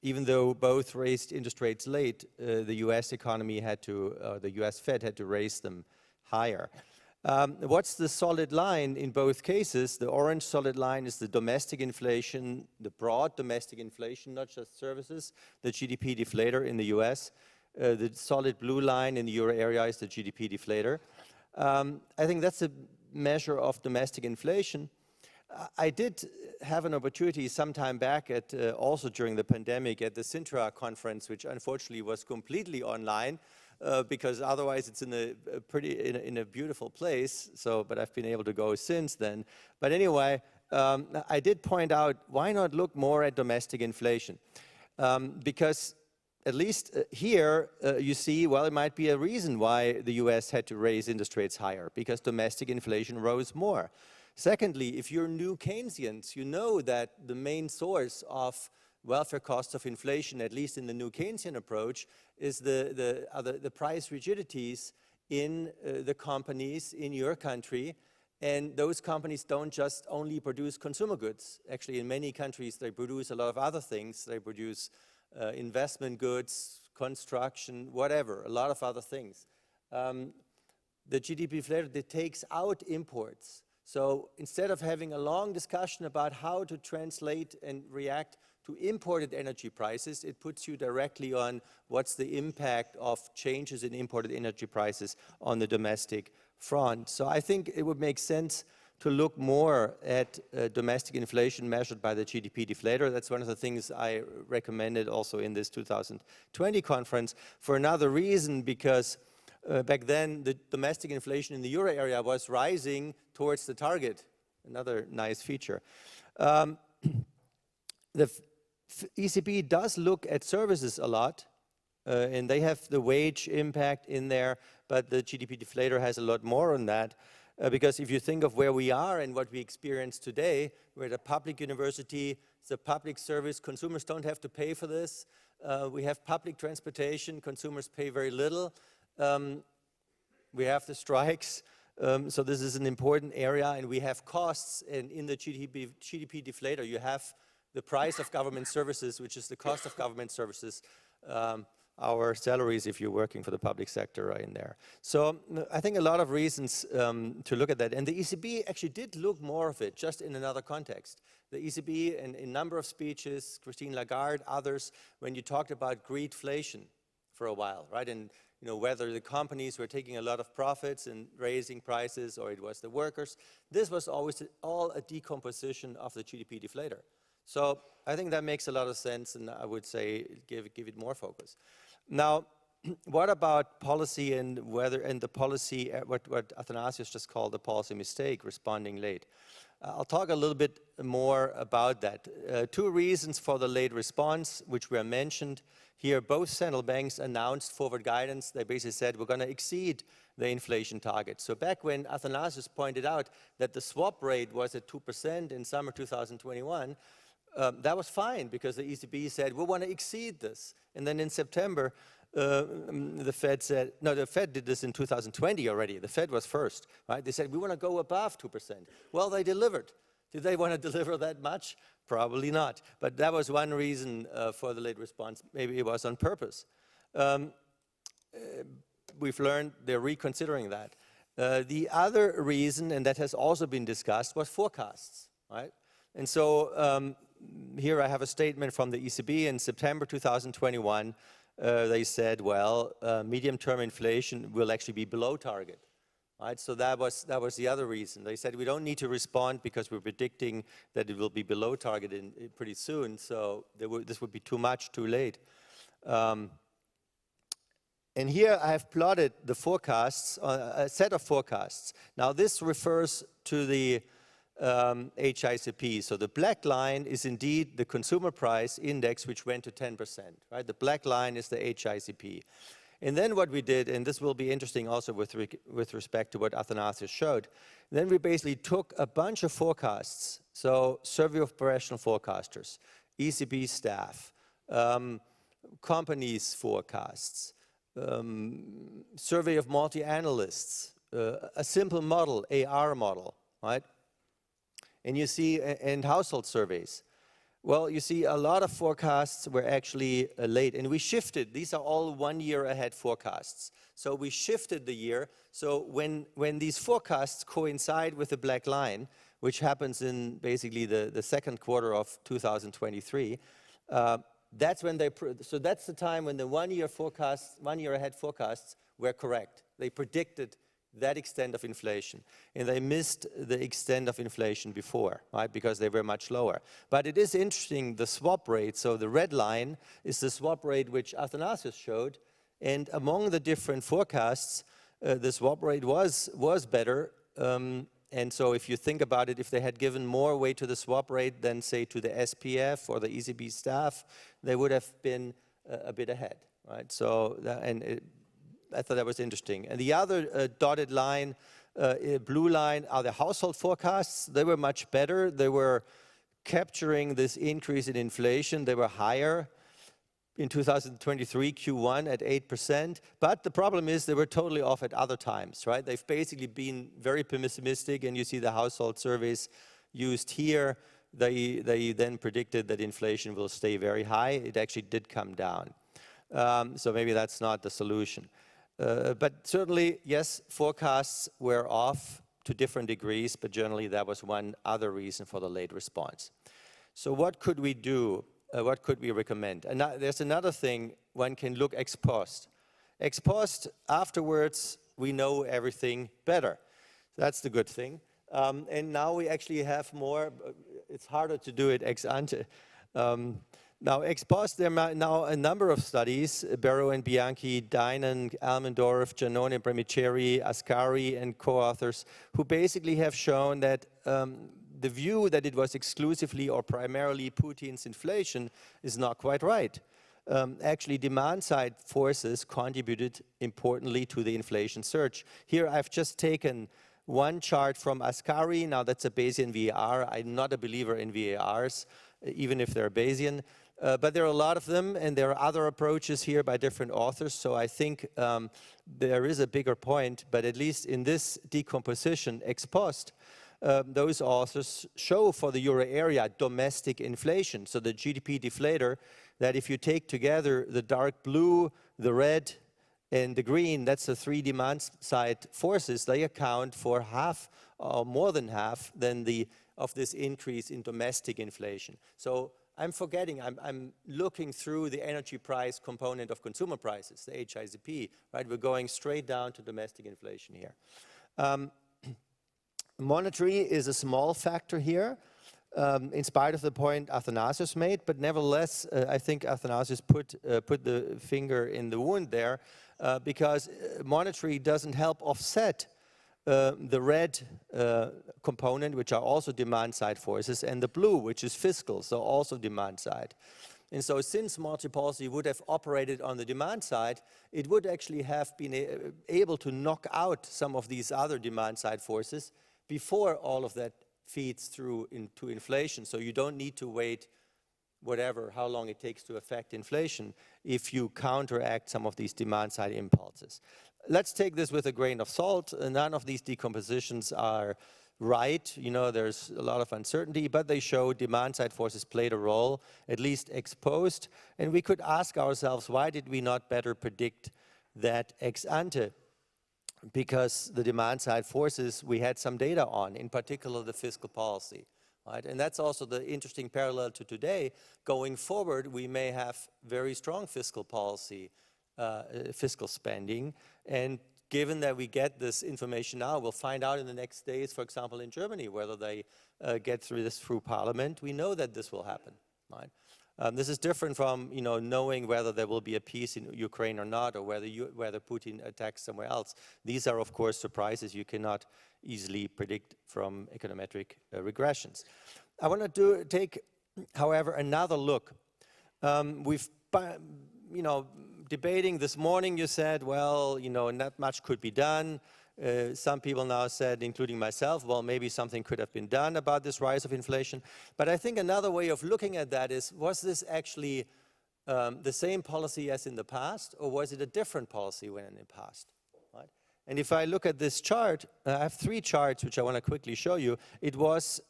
even though both raised interest rates late, the US economy had to, the US Fed had to raise them higher. What's the solid line in both cases? The orange solid line is the domestic inflation, the broad domestic inflation, not just services, the GDP deflator in the US. The solid blue line in the euro area is the GDP deflator. I think that's a measure of domestic inflation. I did have an opportunity some time back at, also during the pandemic at the Sintra conference, which unfortunately was completely online, because otherwise it's in a beautiful place. So, but I've been able to go since then. But anyway, I did point out, why not look more at domestic inflation? Because at least here, you see, well, it might be a reason why the US had to raise interest rates higher, because domestic inflation rose more. Secondly, if you're new Keynesians, you know that the main source of welfare costs of inflation, at least in the new Keynesian approach, is the price rigidities in the companies in your country. And those companies don't just only produce consumer goods. Actually, in many countries, they produce a lot of other things. They produce investment goods, construction, whatever, a lot of other things. The GDP inflator that takes out imports. So instead of having a long discussion about how to translate and react to imported energy prices, it puts you directly on what's the impact of changes in imported energy prices on the domestic front. So I think it would make sense to look more at domestic inflation measured by the GDP deflator. That's one of the things I recommended also in this 2020 conference, for another reason, because back then the domestic inflation in the euro area was rising towards the target, another nice feature. The ECB does look at services a lot, and they have the wage impact in there, but the GDP deflator has a lot more on that. Because if you think of where we are and what we experience today, we're at a public university, it's a public service, consumers don't have to pay for this. We have public transportation, consumers pay very little. We have the strikes, so this is an important area, and we have costs, and in the GDP deflator you have the price of government services, which is the cost of government services. Our salaries, if you're working for the public sector, are in there. So I think a lot of reasons to look at that. And the ECB actually did look more of it, just in another context. The ECB, in a number of speeches, Christine Lagarde, others, when you talked about greedflation for a while, right? And you know, whether the companies were taking a lot of profits and raising prices, or it was the workers, this was always all a decomposition of the GDP deflator. So I think that makes a lot of sense, and I would say give it more focus. Now, what about policy and whether, and the policy, what Athanasius just called the policy mistake, responding late? I'll talk a little bit more about that. Two reasons for the late response, which were mentioned here. Both central banks announced forward guidance. They basically said we're going to exceed the inflation target. So back when Athanasius pointed out that the swap rate was at 2% in summer 2021, that was fine, because the ECB said, we want to exceed this. And then in September, the Fed said, no, the Fed did this in 2020 already. The Fed was first, right? They said, we want to go above 2%. Well, they delivered. Did they want to deliver that much? Probably not. But that was one reason for the late response. Maybe it was on purpose. We've learned they're reconsidering that. The other reason, and that has also been discussed, was forecasts, right? And so here I have a statement from the ECB in September 2021. They said, well, medium-term inflation will actually be below target, right? So that was the other reason. They said we don't need to respond because we're predicting that it will be below target pretty soon. So this would be too much, too late. And here I have plotted the forecasts, a set of forecasts. Now this refers to the HICP. So the black line is indeed the consumer price index, which went to 10%, right? The black line is the HICP. And then what we did, and this will be interesting also with respect to what Athanasius showed, then we basically took a bunch of forecasts. So survey of professional forecasters, ECB staff, companies forecasts, survey of multi-analysts, a simple model, AR model, right? And you see, and household surveys. Well, you see a lot of forecasts were actually late, and we shifted. These are all 1 year ahead forecasts. So we shifted the year. So when these forecasts coincide with the black line, which happens in basically the second quarter of 2023, that's when so that's the time when the 1 year forecasts, 1 year ahead forecasts were correct. They predicted that extent of inflation. And they missed the extent of inflation before, right, because they were much lower. But it is interesting, the swap rate, so the red line is the swap rate which Athanasius showed, and among the different forecasts, the swap rate was better. And so if you think about it, if they had given more weight to the swap rate than, say, to the SPF or the ECB staff, they would have been a bit ahead, right? So, I thought that was interesting. And the other dotted line, blue line, are the household forecasts. They were much better. They were capturing this increase in inflation. They were higher in 2023 Q1 at 8%. But the problem is they were totally off at other times, right? They've basically been very pessimistic, and you see the household surveys used here. They then predicted that inflation will stay very high. It actually did come down. So maybe that's not the solution. But certainly, yes, forecasts were off to different degrees, but generally that was one other reason for the late response. So what could we do? What could we recommend? And there's another thing, one can look ex post. Ex post, afterwards, we know everything better. That's the good thing. And now we actually have more, it's harder to do it ex ante. Now, ex post, there are now a number of studies, Barrow and Bianchi, Dinan, Almendorf, Giannone, Bremiceri, Ascari, and co-authors, who basically have shown that the view that it was exclusively or primarily Putin's inflation is not quite right. Actually, demand-side forces contributed importantly to the inflation surge. Here, I've just taken one chart from Ascari. Now, that's a Bayesian VAR. I'm not a believer in VARs, even if they're Bayesian. But there are a lot of them, and there are other approaches here by different authors. So I think there is a bigger point, but at least in this decomposition ex post, those authors show for the euro area domestic inflation. So the GDP deflator, that if you take together the dark blue, the red, and the green, that's the three demand side forces, they account for half or more than half of this increase in domestic inflation. So I'm forgetting, I'm looking through the energy price component of consumer prices, the HICP, right? We're going straight down to domestic inflation here. Monetary is a small factor here, in spite of the point Athanasius made, but nevertheless, I think Athanasius put the finger in the wound there, because monetary doesn't help offset the red component, which are also demand-side forces, and the blue, which is fiscal, so also demand-side. And so since monetary policy would have operated on the demand side, it would actually have been able to knock out some of these other demand-side forces before all of that feeds through into inflation. So you don't need to wait how long it takes to affect inflation if you counteract some of these demand-side impulses. Let's take this with a grain of salt. None of these decompositions are right. You know, there's a lot of uncertainty, but they show demand-side forces played a role, at least ex post. And we could ask ourselves, why did we not better predict that ex ante? Because the demand-side forces we had some data on, in particular the fiscal policy. Right? And that's also the interesting parallel to today. Going forward, we may have very strong fiscal policy, fiscal spending, and given that we get this information now, we'll find out in the next days, for example, in Germany, whether they get through this through Parliament. We know that this will happen. Right? This is different from knowing whether there will be a peace in Ukraine or not, or whether Putin attacks somewhere else. These are, of course, surprises you cannot easily predict from econometric regressions. I want to take, however, another look. We've, debating this morning, you said, well, not much could be done. Some people now said, including myself, well, maybe something could have been done about this rise of inflation. But I think another way of looking at that is, was this actually the same policy as in the past, or was it a different policy when in the past? Right? And if I look at this chart, I have three charts which I want to quickly show you. It was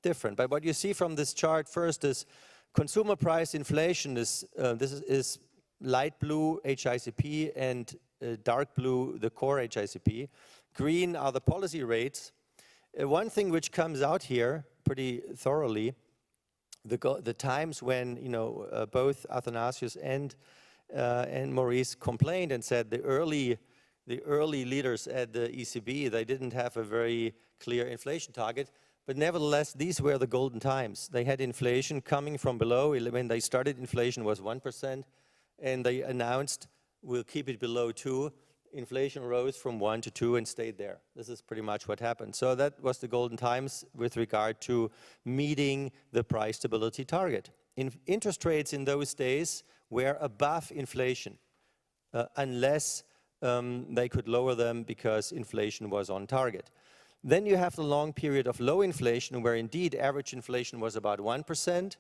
different. But what you see from this chart first is consumer price inflation is, this is light blue HICP and dark blue the core HICP. Green are the policy rates. One thing which comes out here pretty thoroughly, the times when both Athanasius and Maurice complained and said the the early leaders at the ECB, they didn't have a very clear inflation target, but nevertheless, these were the golden times. They had inflation coming from below. When they started, inflation was 1%, and they announced, we'll keep it below 2. Inflation rose from 1 to 2 and stayed there. This is pretty much what happened. So that was the golden times with regard to meeting the price stability target. Interest rates in those days were above inflation, unless they could lower them because inflation was on target. Then you have the long period of low inflation where indeed average inflation was about 1%,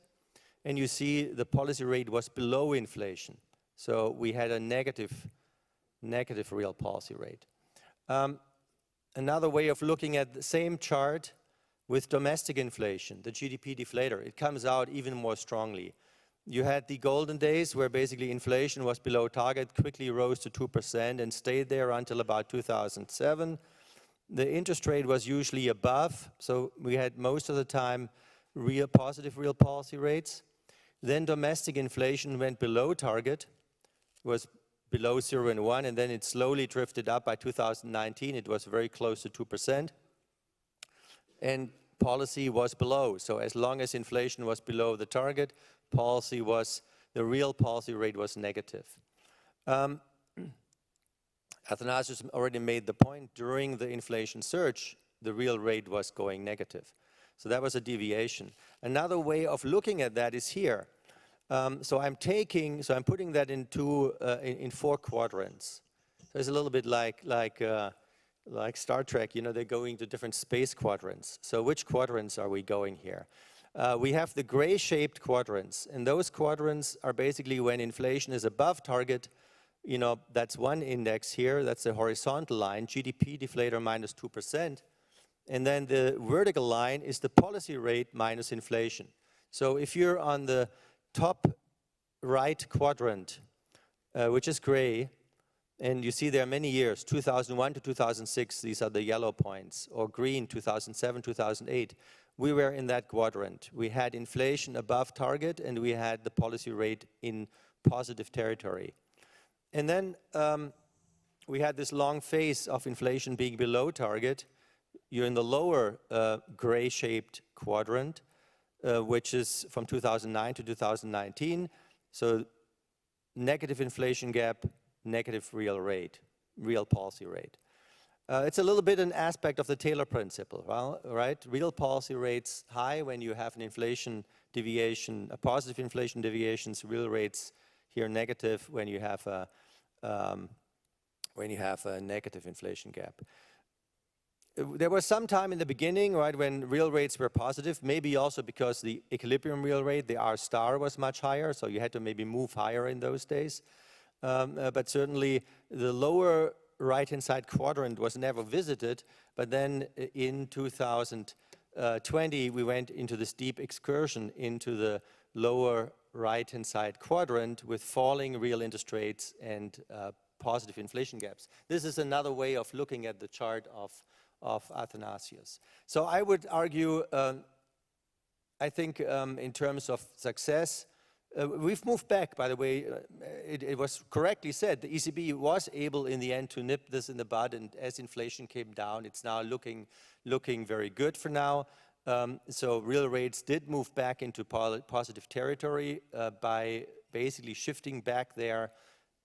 and you see the policy rate was below inflation. So we had a negative real policy rate. Another way of looking at the same chart with domestic inflation, the GDP deflator, it comes out even more strongly. You had the golden days where basically inflation was below target, quickly rose to 2% and stayed there until about 2007. The interest rate was usually above, so we had most of the time positive real policy rates. Then domestic inflation went below target, was below 0 and 1, and then it slowly drifted up. By 2019, it was very close to 2%. And policy was below. So as long as inflation was below the target, the real policy rate was negative. Athanasius already made the point, during the inflation surge, the real rate was going negative. So that was a deviation. Another way of looking at that is here. So I'm putting that in 4 quadrants. So it's a little bit like Star Trek, you know, they're going to different space quadrants. So which quadrants are we going here? We have the gray-shaped quadrants, and those quadrants are basically when inflation is above target. You know, that's one index here, that's the horizontal line, GDP deflator minus 2%. And then the vertical line is the policy rate minus inflation. So if you're on the top right quadrant, which is gray, and you see there are many years, 2001 to 2006, these are the yellow points, or green, 2007, 2008. We were in that quadrant. We had inflation above target, and we had the policy rate in positive territory. And then we had this long phase of inflation being below target. You're in the lower gray-shaped quadrant, which is from 2009 to 2019. So negative inflation gap, negative real policy rate. It's a little bit an aspect of the Taylor principle, well, right? Real policy rates high when you have an inflation deviation, a positive inflation deviations, real rates here negative when you have a negative inflation gap. There was some time in the beginning, right, when real rates were positive, maybe also because the equilibrium real rate, the R star, was much higher, so you had to maybe move higher in those days. But certainly the lower right-hand side quadrant was never visited, but then in 2020 we went into this deep excursion into the lower right-hand side quadrant with falling real interest rates and positive inflation gaps. This is another way of looking at the chart of Athanasius. So I would argue, I think in terms of success, we've moved back, by the way. It was correctly said, the ECB was able in the end to nip this in the bud, and as inflation came down, it's now looking very good for now. So real rates did move back into positive territory by basically shifting back there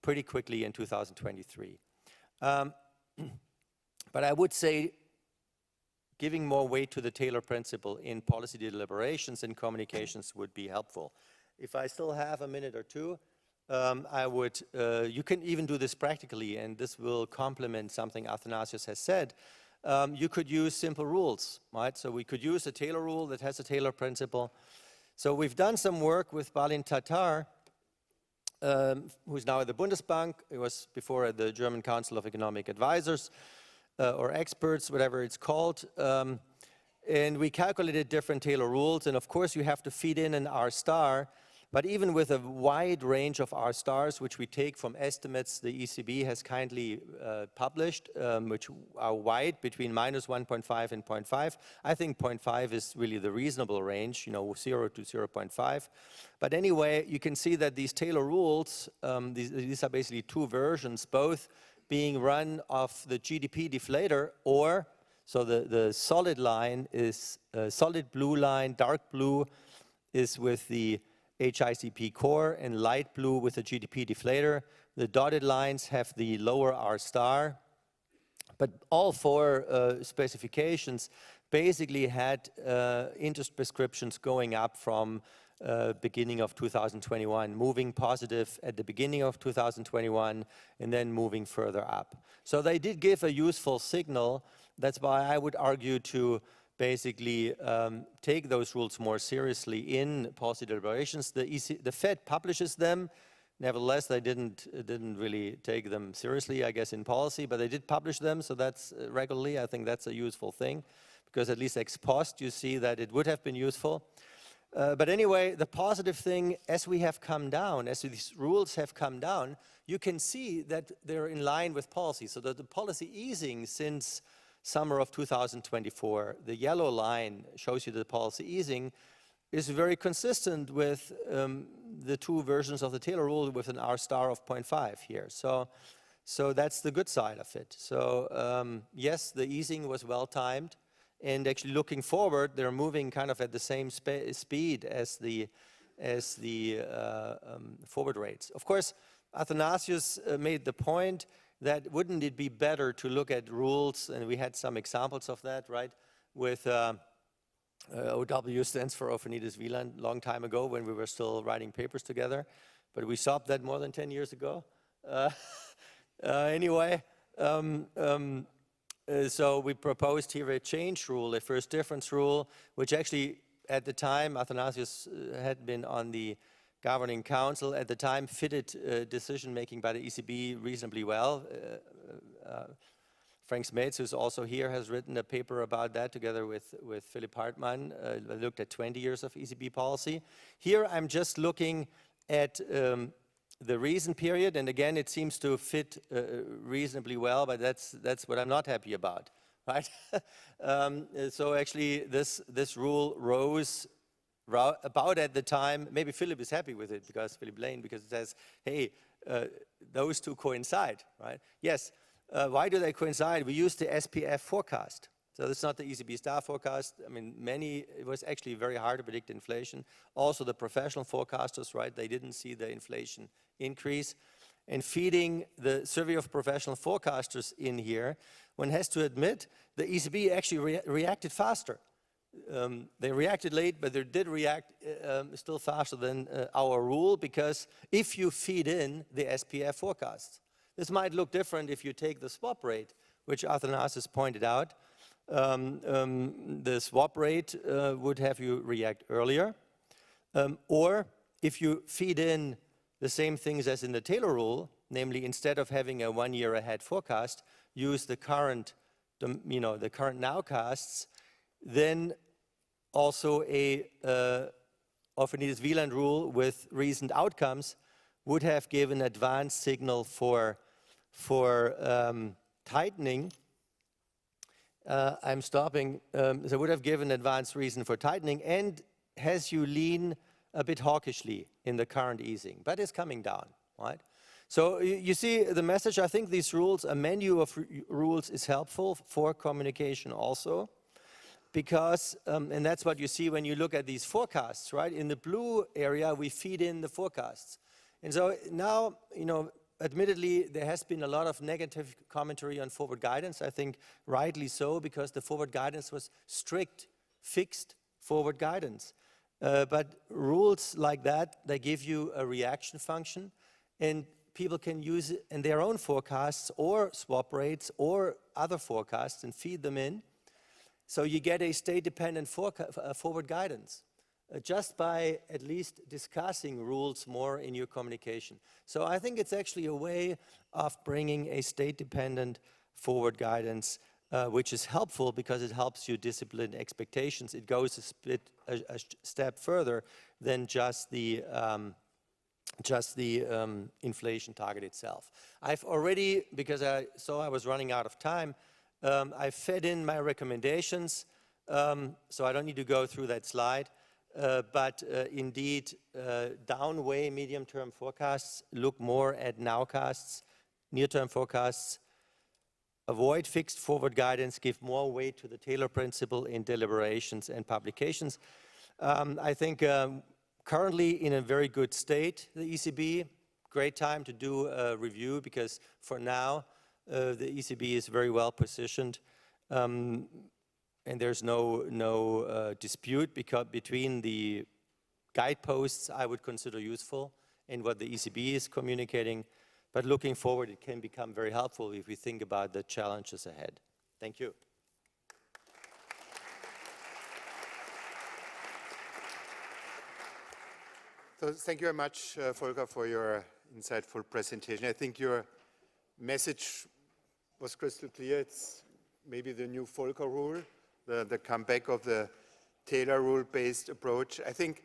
pretty quickly in 2023. But I would say giving more weight to the Taylor principle in policy deliberations and communications would be helpful. If I still have a minute or two, you can even do this practically, and this will complement something Athanasius has said. You could use simple rules, right? So we could use a Taylor rule that has a Taylor principle. So we've done some work with Balint Tatar, who's now at the Bundesbank. He was before at the German Council of Economic Advisors, or experts, whatever it's called. And we calculated different Taylor rules, and of course you have to feed in an R star, but even with a wide range of R stars, which we take from estimates the ECB has kindly published, which are wide, between minus 1.5 and 0.5. I think 0.5 is really the reasonable range, 0 to 0.5. But anyway, you can see that these Taylor rules, these are basically two versions, both being run off the GDP deflator, or, so the solid line is, solid blue line, dark blue is with the HICP core, and light blue with the GDP deflator. The dotted lines have the lower R star, but all four specifications basically had interest prescriptions going up from beginning of 2021, moving positive at the beginning of 2021, and then moving further up. So they did give a useful signal. That's why I would argue to basically take those rules more seriously in policy deliberations. The Fed publishes them. Nevertheless, they didn't really take them seriously, I guess, in policy, but they did publish them, so that's regularly. I think that's a useful thing, because at least ex post, you see that it would have been useful. But anyway, the positive thing, as we have come down, as these rules have come down, you can see that they're in line with policy. So that the policy easing since summer of 2024, the yellow line shows you the policy easing, is very consistent with the two versions of the Taylor rule with an R star of 0.5 here. So that's the good side of it. So yes, the easing was well timed. And actually looking forward, they're moving kind of at the same speed as the forward rates. Of course, Athanasius made the point that wouldn't it be better to look at rules, and we had some examples of that, right, with OW stands for Ophanides Wieland, long time ago when we were still writing papers together, but we stopped that more than 10 years ago. Anyway, so we proposed here a change rule, a first difference rule, which actually at the time Athanasius had been on the governing council, at the time fitted decision making by the ECB reasonably well. Frank Smeets, who's also here, has written a paper about that together with Philipp Hartmann. Looked at 20 years of ECB policy. Here I'm just looking at the recent period, and again it seems to fit reasonably well, but that's what I'm not happy about, right? So actually this rule rose about at the time. Maybe Philip is happy with it, because Philip Lane, because it says, hey, those two coincide, right? Yes. Why do they coincide? We use the SPF forecast. So it's not the ECB star forecast. I mean, it was actually very hard to predict inflation. Also the professional forecasters, right, they didn't see the inflation increase. And feeding the survey of professional forecasters in here, one has to admit the ECB actually reacted faster. They reacted late, but they did react still faster than our rule, because if you feed in the SPF forecasts, this might look different if you take the swap rate, which Athanasius pointed out. The swap rate would have you react earlier. Or if you feed in the same things as in the Taylor rule, namely instead of having a 1 year ahead forecast, use the current nowcasts, then also a Ophanides Wieland rule with recent outcomes would have given advanced signal for tightening. I'm stopping. So would have given advanced reason for tightening, and has you lean a bit hawkishly in the current easing, but it's coming down, right? So you see the message. I think these rules, a menu of rules, is helpful for communication also, because, and that's what you see when you look at these forecasts, right? In the blue area, we feed in the forecasts. And so now, admittedly, there has been a lot of negative commentary on forward guidance. I think rightly so, because the forward guidance was strict, fixed forward guidance. But rules like that, they give you a reaction function, and people can use it in their own forecasts or swap rates or other forecasts and feed them in. So you get a state-dependent forward guidance just by at least discussing rules more in your communication. So I think it's actually a way of bringing a state-dependent forward guidance, which is helpful because it helps you discipline expectations. It goes a step further than just the inflation target itself. I've already, because I saw I was running out of time, I fed in my recommendations, so I don't need to go through that slide. But indeed, downway medium-term forecasts look more at nowcasts, near-term forecasts, avoid fixed forward guidance, give more weight to the Taylor principle in deliberations and publications. I think currently in a very good state, the ECB, great time to do a review because for now the ECB is very well positioned and there's no dispute between the guideposts I would consider useful and what the ECB is communicating. But looking forward, it can become very helpful if we think about the challenges ahead. Thank you. So thank you very much, Volker, for your insightful presentation. I think your message was crystal clear. It's maybe the new Volker rule, the comeback of the Taylor rule-based approach. I think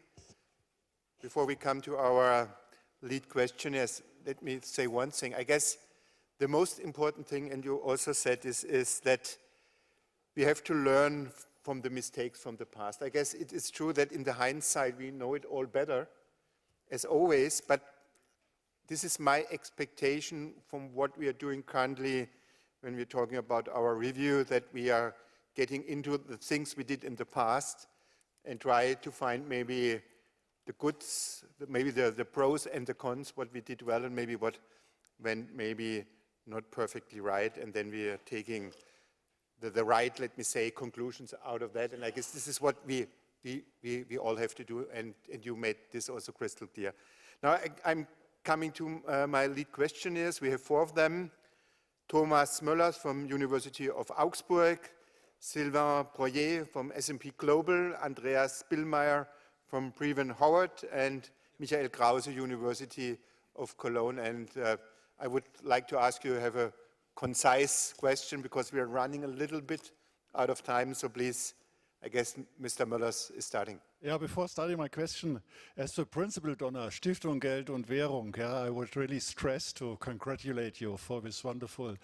before we come to our lead questionnaires, let me say one thing. I guess the most important thing, and you also said, is that we have to learn from the mistakes from the past. I guess it is true that in the hindsight, we know it all better, as always, but this is my expectation from what we are doing currently when we're talking about our review, that we are getting into the things we did in the past and try to find maybe the goods, maybe the pros and the cons, what we did well and maybe what went maybe not perfectly right, and then we are taking the right, let me say, conclusions out of that. And I guess this is what we all have to do, and you made this also crystal clear. Now I'm coming to my lead questionnaires. We have 4 of them. Thomas Möllers from University of Augsburg, Sylvain Proyer from S&P Global, Andreas Billmeier from Brevan Howard, and Michael Krause, University of Cologne. And I would like to ask you to have a concise question because we are running a little bit out of time. So please, I guess Mr. Möllers is starting. Yeah, before starting my question, as the principal donor, Stiftung Geld und Währung, I would really stress to congratulate you for this wonderful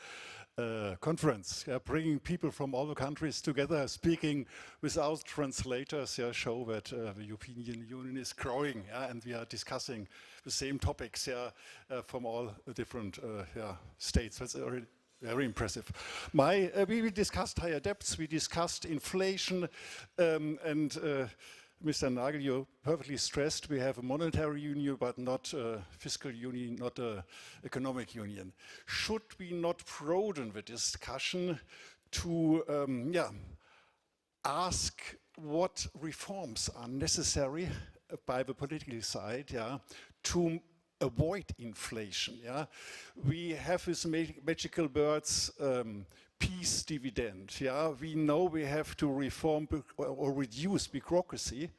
conference, bringing people from all the countries together, speaking without translators, show that the European Union is growing, and we are discussing the same topics from all the different states. That's already very impressive. We discussed higher debts, we discussed inflation, and Mr. Nagel, you perfectly stressed we have a monetary union, but not a fiscal union, not an economic union. Should we not broaden the discussion to ask what reforms are necessary by the political side to avoid inflation? We have these magical words, peace dividend. We know we have to reform or reduce bureaucracy,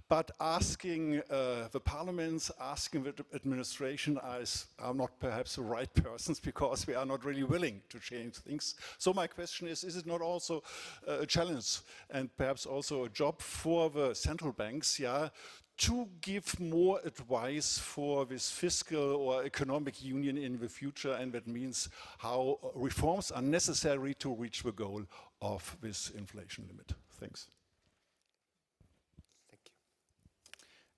but asking the parliaments, asking the administration are not perhaps the right persons because we are not really willing to change things. So my question is it not also a challenge and perhaps also a job for the central banks, to give more advice for this fiscal or economic union in the future, and that means how reforms are necessary to reach the goal of this inflation limit. Thanks. Thank you.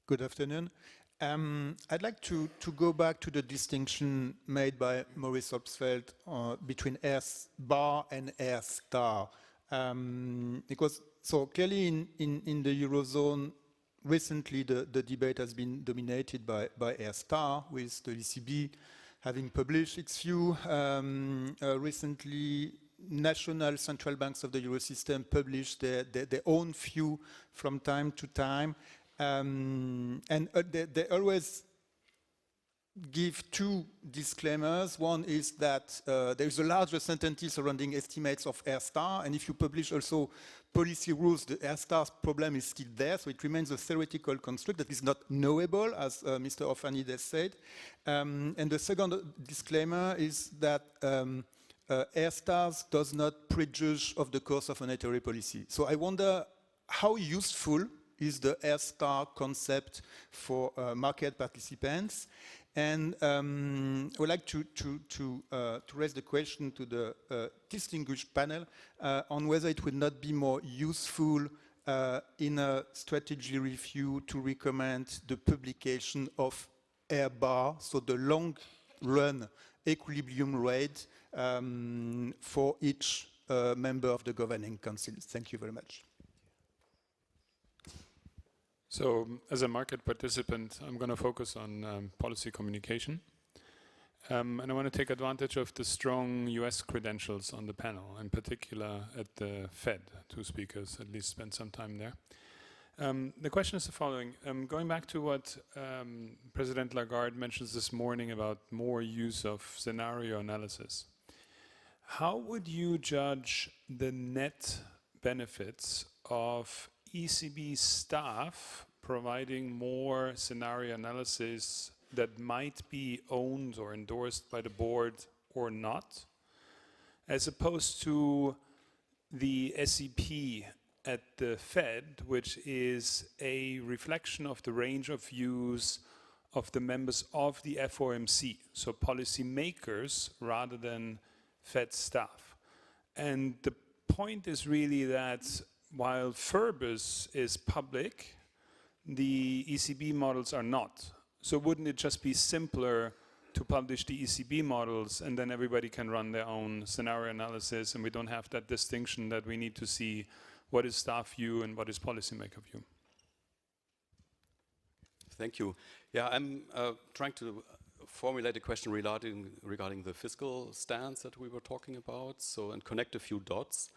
Good afternoon. I'd like to go back to the distinction made by Maurice Obstfeld between R bar and R star. Because so clearly in the Eurozone, recently, the debate has been dominated by R star, with the ECB having published its view. Recently, national central banks of the Eurosystem published their own view from time to time. And they always give 2 disclaimers. One is that there is a large uncertainty surrounding estimates of R star, and if you publish also policy rules, the R star problem is still there, so it remains a theoretical construct that is not knowable, as Mr. Ofanides said. And the second disclaimer is that R stars does not prejudge of the course of monetary policy. So I wonder how useful is the R star concept for market participants. And I would like to raise the question to the distinguished panel on whether it would not be more useful in a strategy review to recommend the publication of R bar, so the long run equilibrium rate for each member of the governing council. Thank you very much. So, as a market participant, I'm going to focus on policy communication. And I want to take advantage of the strong US credentials on the panel, in particular at the Fed. 2 speakers at least spent some time there. The question is the following. Going back to what President Lagarde mentions this morning about more use of scenario analysis, how would you judge the net benefits of ECB staff providing more scenario analysis that might be owned or endorsed by the board or not, as opposed to the SEP at the Fed, which is a reflection of the range of views of the members of the FOMC, so policymakers rather than Fed staff. And the point is really that while FERBUS is public, the ECB models are not. So wouldn't it just be simpler to publish the ECB models and then everybody can run their own scenario analysis and we don't have that distinction that we need to see what is staff view and what is policymaker view? Thank you. Yeah, I'm trying to formulate a question regarding the fiscal stance that we were talking about, so and connect a few dots.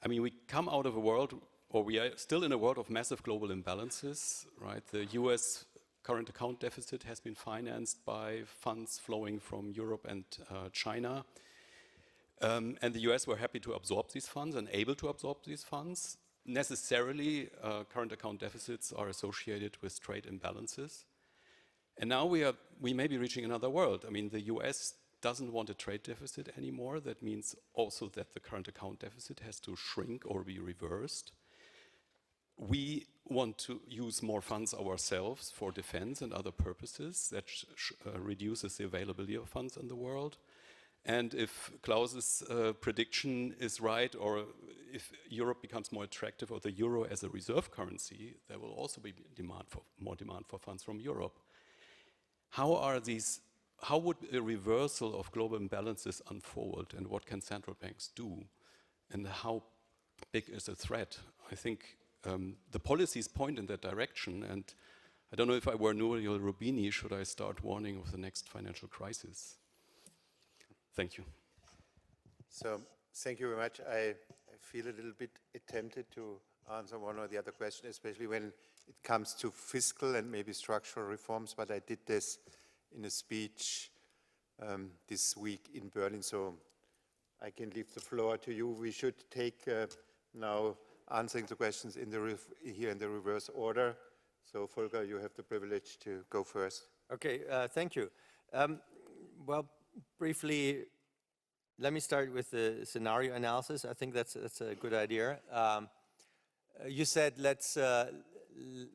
I mean, we come out of a world, or we are still in a world of massive global imbalances, right? The US current account deficit has been financed by funds flowing from Europe and China. And the US were happy to absorb these funds and able to absorb these funds. Necessarily, current account deficits are associated with trade imbalances. And now we may be reaching another world. I mean, the US doesn't want a trade deficit anymore. That means also that the current account deficit has to shrink or be reversed. We want to use more funds ourselves for defense and other purposes. That reduces the availability of funds in the world. And if Klaus's prediction is right, or if Europe becomes more attractive, or the euro as a reserve currency, there will also be more demand for funds from Europe. How would a reversal of global imbalances unfold, and what can central banks do? And how big is the threat? I think the policies point in that direction, and I don't know if I were Nouriel Roubini, should I start warning of the next financial crisis? Thank you. So, thank you very much. I feel a little bit tempted to answer one or the other question, especially when it comes to fiscal and maybe structural reforms, but I did this in a speech this week in Berlin, so I can leave the floor to you. We should take now answering the questions here in the reverse order. So, Volker, you have the privilege to go first. Okay, thank you. Well, briefly, let me start with the scenario analysis. I think that's a good idea. You said,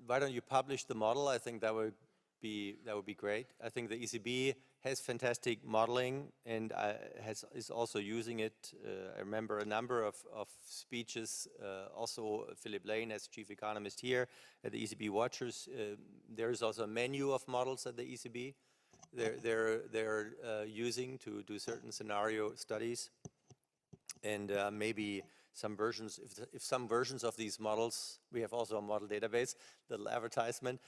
why don't you publish the model? I think that would be great. I think the ECB has fantastic modeling and is also using it. I remember a number of speeches, also Philip Lane as chief economist here at the ECB Watchers. There is also a menu of models at the ECB they're using to do certain scenario studies. And maybe some versions, if some versions of these models, we have also a model database, little advertisement.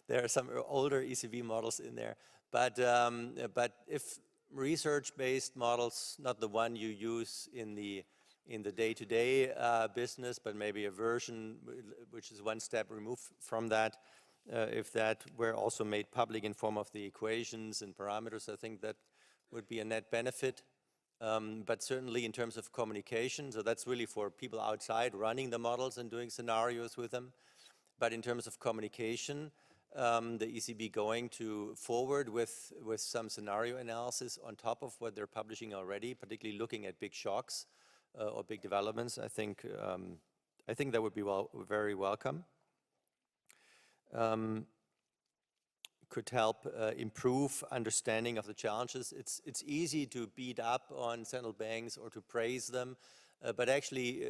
There are some older ECB models in there. But if research-based models, not the one you use in the day-to-day business, but maybe a version which is one step removed from that, if that were also made public in form of the equations and parameters, I think that would be a net benefit. But certainly in terms of communication, so that's really for people outside running the models and doing scenarios with them. But in terms of communication, the ECB going forward with some scenario analysis on top of what they're publishing already, particularly looking at big shocks or big developments, I think that would be very welcome. Could help improve understanding of the challenges. It's easy to beat up on central banks or to praise them, but actually,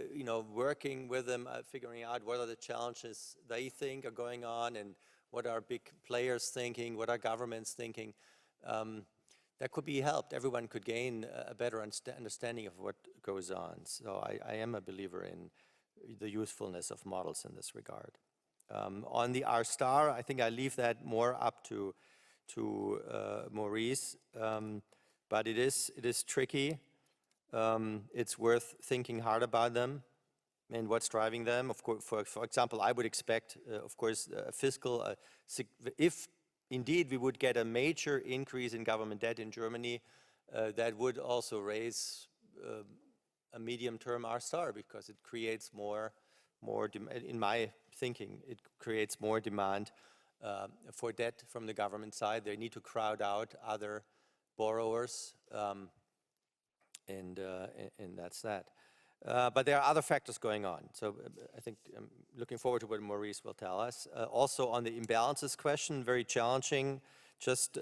working with them, figuring out what are the challenges they think are going on and what are big players thinking, what are governments thinking. that could be helped. Everyone could gain a better understanding of what goes on. So I am a believer in the usefulness of models in this regard. On the R star, I think I leave that more up to Maurice, but it is tricky. It's worth thinking hard about them and what's driving them. Of course, for example, I would expect, of course, fiscal, if indeed we would get a major increase in government debt in Germany, that would also raise a medium-term R star, because it creates more in my thinking, it creates more demand for debt from the government side. They need to crowd out other borrowers, and that's that. But there are other factors going on. So I think I'm looking forward to what Maurice will tell us. Also on the imbalances question, very challenging. Just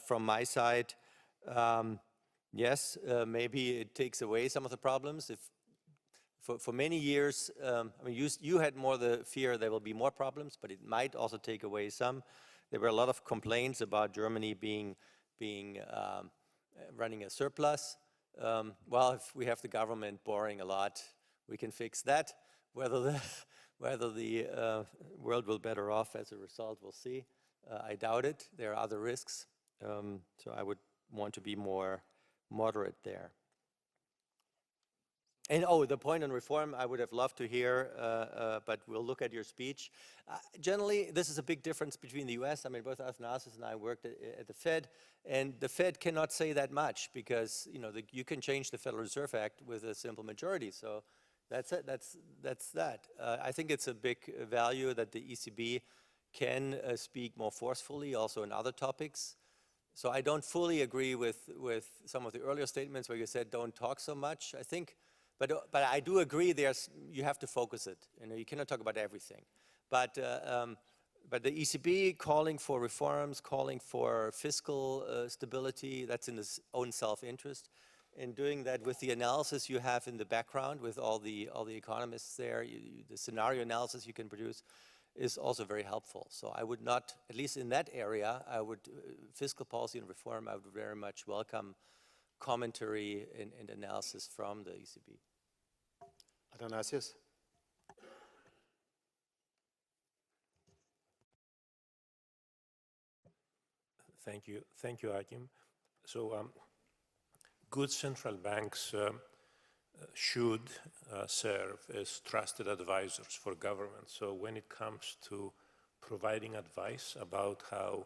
from my side, yes, maybe it takes away some of the problems. If for many years, I mean, you had more the fear there will be more problems, but it might also take away some. There were a lot of complaints about Germany running a surplus. Well, if we have the government borrowing a lot, we can fix that. Whether the world will better off as a result, we'll see. I doubt it. There are other risks. So I would want to be more moderate there. And the point on reform, I would have loved to hear, but we'll look at your speech. Generally, this is a big difference between the US. I mean, both Athanasius and I worked at the Fed, and the Fed cannot say that much because, you know, you can change the Federal Reserve Act with a simple majority. So that's it. That's that. I think it's a big value that the ECB can speak more forcefully also in other topics. So I don't fully agree with some of the earlier statements where you said don't talk so much. I think. But I do agree. You have to focus it. You know, you cannot talk about everything. But the ECB calling for reforms, calling for fiscal stability, that's in its own self-interest. And doing that with the analysis you have in the background, with all the economists there, the scenario analysis you can produce, is also very helpful. So I would not, at least in that area, fiscal policy and reform, I would very much welcome commentary and analysis from the ECB. Athanasius? Thank you, Achim. So good central banks should serve as trusted advisors for government. So when it comes to providing advice about how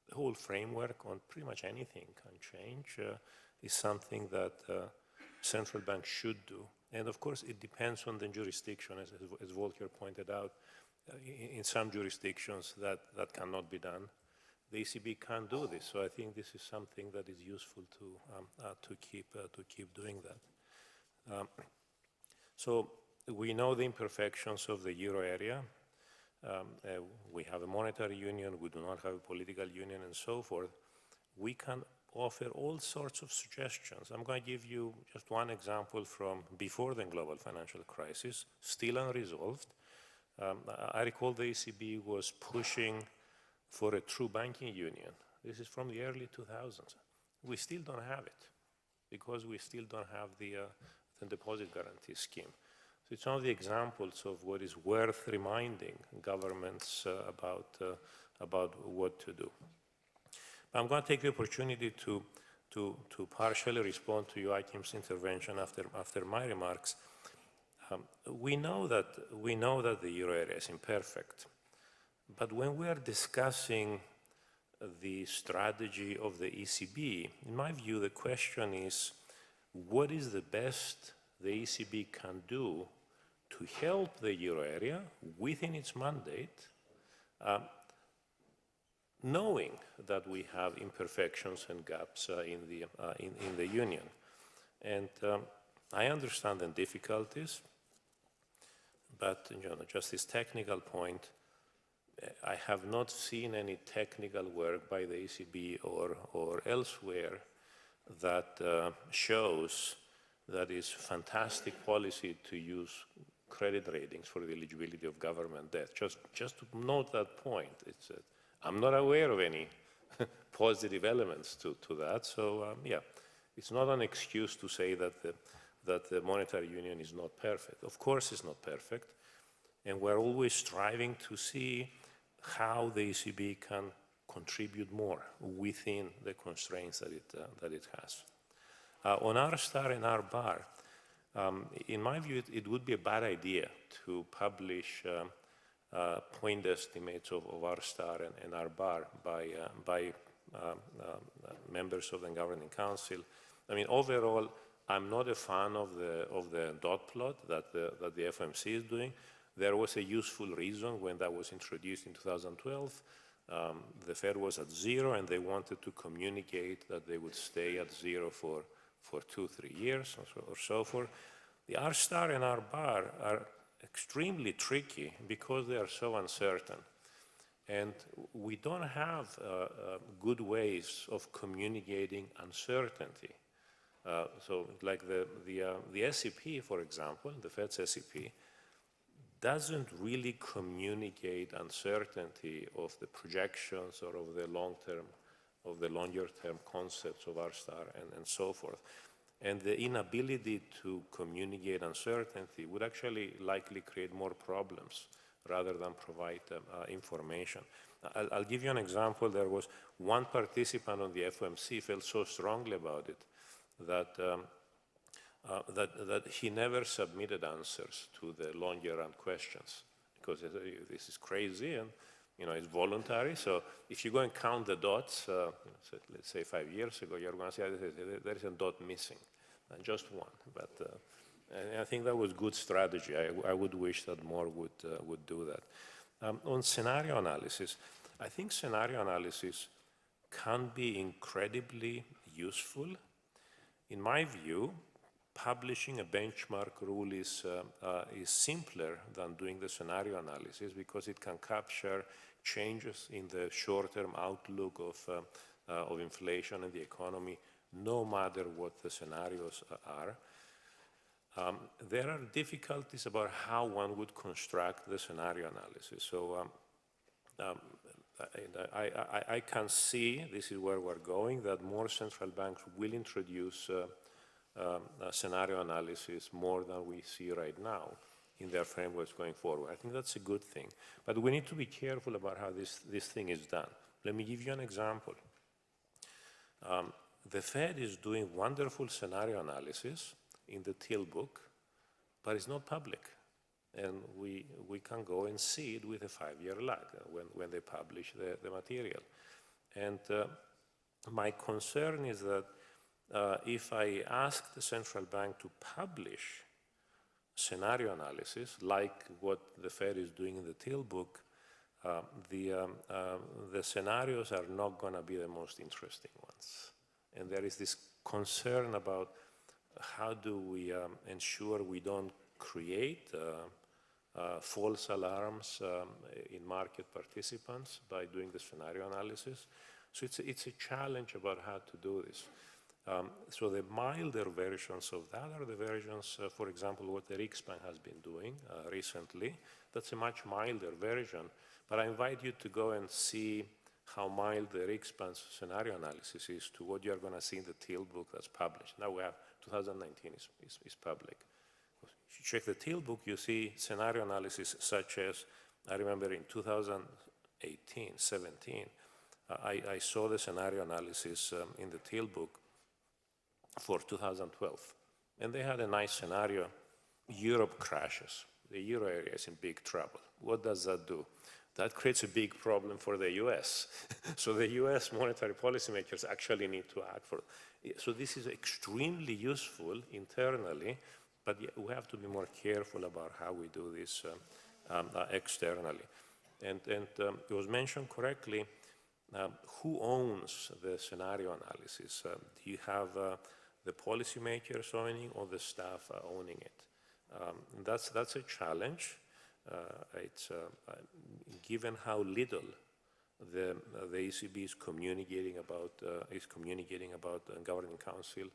the whole framework on pretty much anything can change, is something that central banks should do. And of course, it depends on the jurisdiction, as Volker pointed out. In some jurisdictions, that cannot be done. The ECB can't do this, so I think this is something that is useful to keep doing that. So we know the imperfections of the euro area. We have a monetary union. We do not have a political union, and so forth. We can offer all sorts of suggestions. I'm going to give you just one example from before the global financial crisis, still unresolved. I recall the ECB was pushing for a true banking union. This is from the early 2000s. We still don't have it because we still don't have the deposit guarantee scheme. So it's one of the examples of what is worth reminding governments about what to do. I'm going to take the opportunity to partially respond to Joachim's intervention after my remarks. We know that the euro area is imperfect, but when we are discussing the strategy of the ECB, in my view, the question is, what is the best the ECB can do to help the euro area within its mandate, knowing that we have imperfections and gaps in the union. And I understand the difficulties, but just this technical point, I have not seen any technical work by the ECB or elsewhere that shows that it's fantastic policy to use credit ratings for the eligibility of government debt. Just to note that point, I'm not aware of any positive elements to that. So yeah, it's not an excuse to say that the monetary union is not perfect. Of course it's not perfect, and we're always striving to see how the ECB can contribute more within the constraints that it has. On R star and R bar, in my view, it would be a bad idea to publish point estimates of R star and R bar by members of the Governing Council. I mean, overall, I'm not a fan of the dot plot that the FOMC is doing. There was a useful reason when that was introduced in 2012. The Fed was at 0, and they wanted to communicate that they would stay at 0 for 2-3 years or so forth. The R star and R bar are extremely tricky because they are so uncertain. And we don't have good ways of communicating uncertainty. So like the SEP, for example, the Fed's SEP, doesn't really communicate uncertainty of the projections or of the longer-term concepts of R star and so forth. And the inability to communicate uncertainty would actually likely create more problems rather than provide information. I'll give you an example. There was one participant on the FOMC felt so strongly about it that he never submitted answers to the longer-run questions because this is crazy and it's voluntary. So if you go and count the dots, so let's say 5 years ago, you're going to say there is a dot missing, and just one. But I think that was good strategy. I would wish that more would do that. On scenario analysis, I think scenario analysis can be incredibly useful. In my view, publishing a benchmark rule is simpler than doing the scenario analysis because it can capture changes in the short-term outlook of inflation and the economy, no matter what the scenarios are. There are difficulties about how one would construct the scenario analysis. So I can see, this is where we're going, that more central banks will introduce scenario analysis more than we see right now in their frameworks going forward. I think that's a good thing. But we need to be careful about how this thing is done. Let me give you an example. The Fed is doing wonderful scenario analysis in the Till book, but it's not public. And we can go and see it with a 5-year lag when they publish the material. And my concern is that if I ask the central bank to publish scenario analysis, like what the Fed is doing in the Till book, the scenarios are not going to be the most interesting ones. And there is this concern about how do we ensure we don't create false alarms in market participants by doing the scenario analysis. So it's a challenge about how to do this. So the milder versions of that are the versions, for example, what the Riksbank has been doing recently. That's a much milder version. But I invite you to go and see how mild the Riksbank's scenario analysis is to what you're going to see in the Till book that's published. Now we have 2019 is public. If you check the Till book, you see scenario analysis such as, I remember in 2018, 17, I saw the scenario analysis in the Till book for 2012. And they had a nice scenario. Europe crashes. The euro area is in big trouble. What does that do? That creates a big problem for the US. So the US monetary policymakers actually need to act for it. So this is extremely useful internally, but we have to be more careful about how we do this externally. And it was mentioned correctly, who owns the scenario analysis? Do you have the policymakers owning or the staff owning it? That's a challenge. It's given how little the ECB is communicating about governing council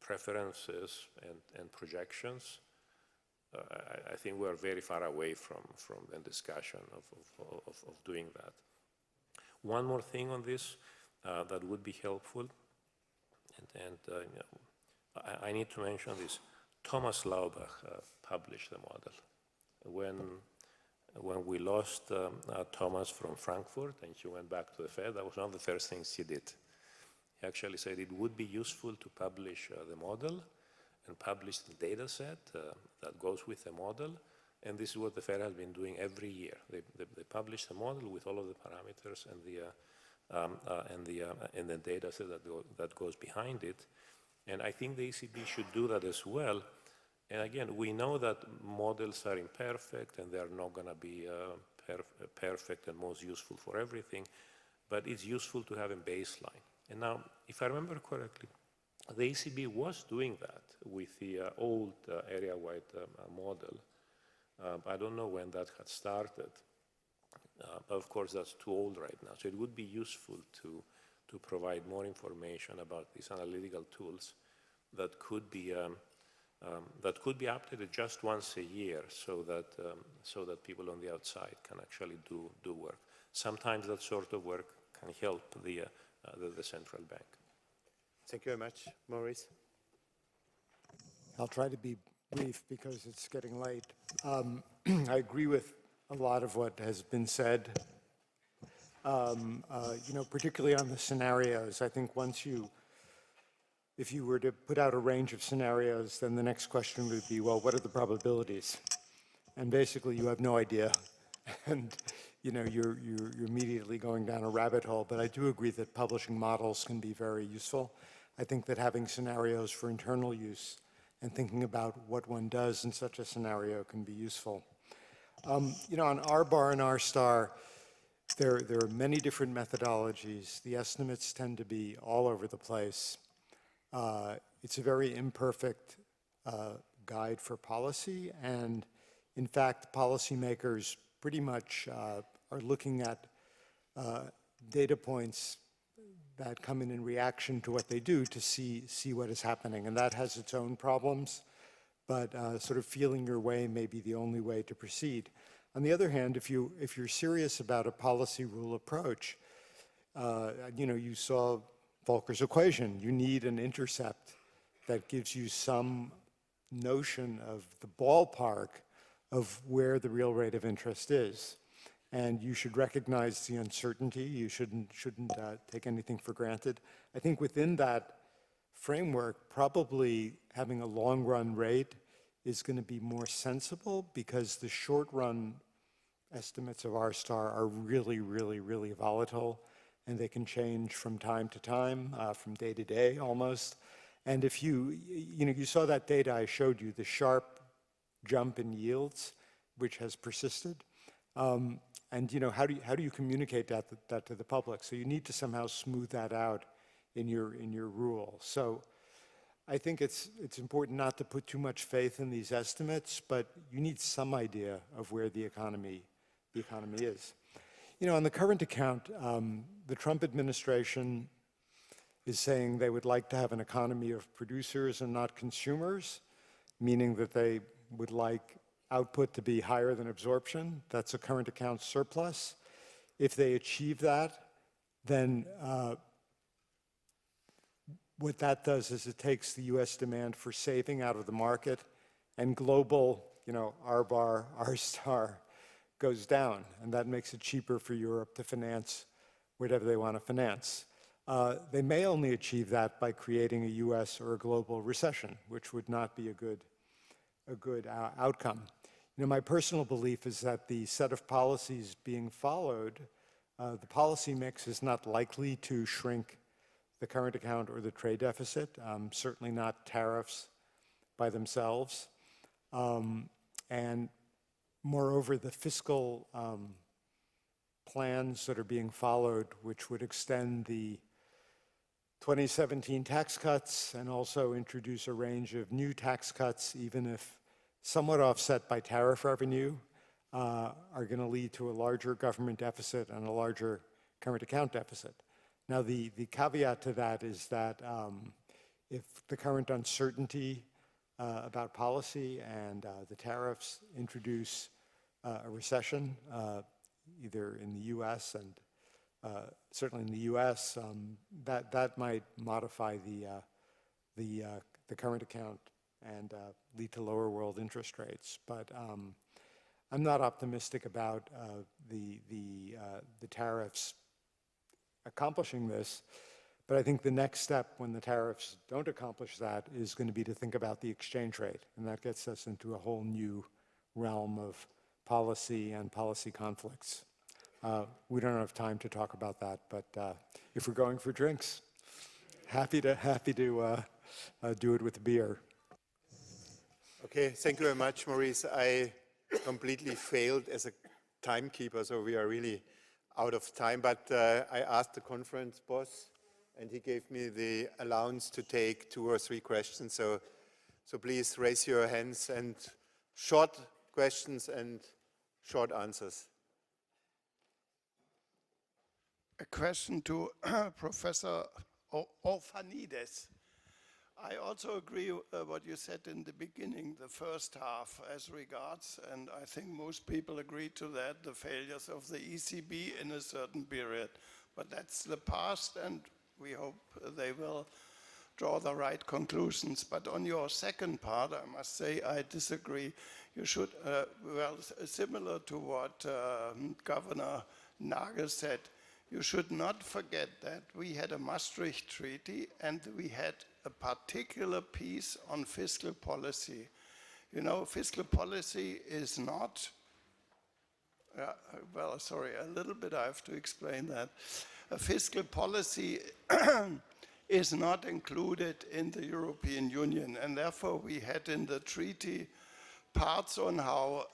preferences and projections. I think we are very far away from the discussion of doing that. One more thing on this that would be helpful, and you know, I need to mention this. Thomas Laubach published the model. When we lost Thomas from Frankfurt and he went back to the Fed, that was one of the first things he did. He actually said it would be useful to publish the model and publish the data set that goes with the model. And this is what the Fed has been doing every year. They publish the model with all of the parameters and the data set that goes behind it. And I think the ECB should do that as well. And again, we know that models are imperfect and they are not going to be perfect and most useful for everything, but it's useful to have a baseline. And now, if I remember correctly, the ECB was doing that with the old area-wide model. I don't know when that had started. Of course, that's too old right now. So it would be useful to provide more information about these analytical tools that could be updated just once a year, so that people on the outside can actually do work. Sometimes that sort of work can help the central bank. Thank you very much. Maurice? I'll try to be brief because it's getting late. I agree with a lot of what has been said. You know, particularly on the scenarios, I think if you were to put out a range of scenarios, then the next question would be, well, what are the probabilities? And basically, you have no idea. And you know, you're immediately going down a rabbit hole. But I do agree that publishing models can be very useful. I think that having scenarios for internal use and thinking about what one does in such a scenario can be useful. You know, on R bar and R star, there are many different methodologies. The estimates tend to be all over the place. It's a very imperfect guide for policy, and in fact, policymakers pretty much are looking at data points that come in reaction to what they do to see what is happening, and that has its own problems, but sort of feeling your way may be the only way to proceed. On the other hand, if you're serious about a policy rule approach, you know, you saw Volcker's equation. You need an intercept that gives you some notion of the ballpark of where the real rate of interest is. And you should recognize the uncertainty. You shouldn't take anything for granted. I think within that framework, probably having a long run rate is going to be more sensible, because the short run estimates of R star are really, really, really volatile, and they can change from time to time, from day to day almost. And if you saw that data I showed you, the sharp jump in yields, which has persisted. And you know, how do you communicate that to the public? So you need to somehow smooth that out in your rule. So I think it's important not to put too much faith in these estimates, but you need some idea of where the economy is. You know, on the current account, the Trump administration is saying they would like to have an economy of producers and not consumers, meaning that they would like output to be higher than absorption. That's a current account surplus. If they achieve that, then what that does is it takes the US demand for saving out of the market, and global, you know, R bar, R star goes down, and that makes it cheaper for Europe to finance whatever they want to finance. They may only achieve that by creating a US or a global recession, which would not be a good outcome. You know, my personal belief is that the set of policies being followed, the policy mix is not likely to shrink the current account or the trade deficit, certainly not tariffs by themselves. And moreover, the fiscal plans that are being followed, which would extend the 2017 tax cuts and also introduce a range of new tax cuts, even if somewhat offset by tariff revenue, are going to lead to a larger government deficit and a larger current account deficit. Now, the caveat to that is that if the current uncertainty about policy, and the tariffs introduce a recession, either in the U.S. and certainly in the U.S., that might modify the current account and lead to lower world interest rates. But I'm not optimistic about the tariffs accomplishing this. But I think the next step when the tariffs don't accomplish that is going to be to think about the exchange rate. And that gets us into a whole new realm of policy and policy conflicts. We don't have time to talk about that, but if we're going for drinks, happy to do it with a beer. Okay, thank you very much, Maurice. I completely failed as a timekeeper, so we are really out of time. But I asked the conference boss, and he gave me the allowance to take 2 or 3 questions. So please raise your hands, and short questions and short answers. A question to Professor Orphanides. I also agree what you said in the beginning, the first half as regards, and I think most people agree to that, the failures of the ECB in a certain period. But that's the past, and we hope they will draw the right conclusions. But on your second part, I must say I disagree. You should, well, similar to what Governor Nagel said, you should not forget that we had a Maastricht Treaty and we had a particular piece on fiscal policy. You know, fiscal policy is not, well, sorry, a little bit I have to explain that. A fiscal policy is not included in the European Union, and therefore we had in the treaty parts on how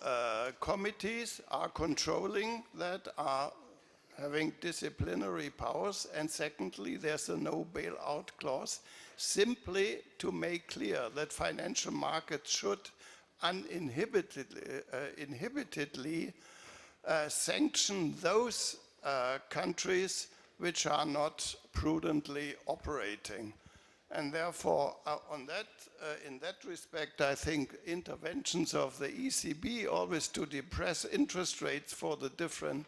committees are controlling that, are having disciplinary powers, and secondly, there's a no bailout clause, simply to make clear that financial markets should uninhibitedly sanction those countries which are not prudently operating. And therefore, on that, in that respect, I think interventions of the ECB always to depress interest rates for the different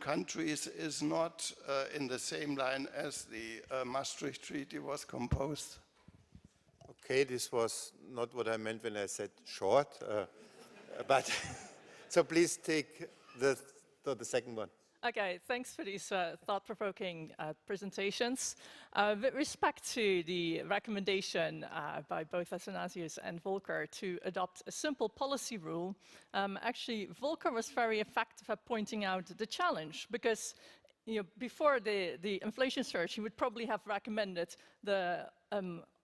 countries is not in the same line as the Maastricht Treaty was composed. Okay, this was not what I meant when I said short, but so please take the second one. Okay, thanks for these thought-provoking presentations. With respect to the recommendation by both Athanasius and Volker to adopt a simple policy rule, actually Volker was very effective at pointing out the challenge, because before the inflation surge, he would probably have recommended the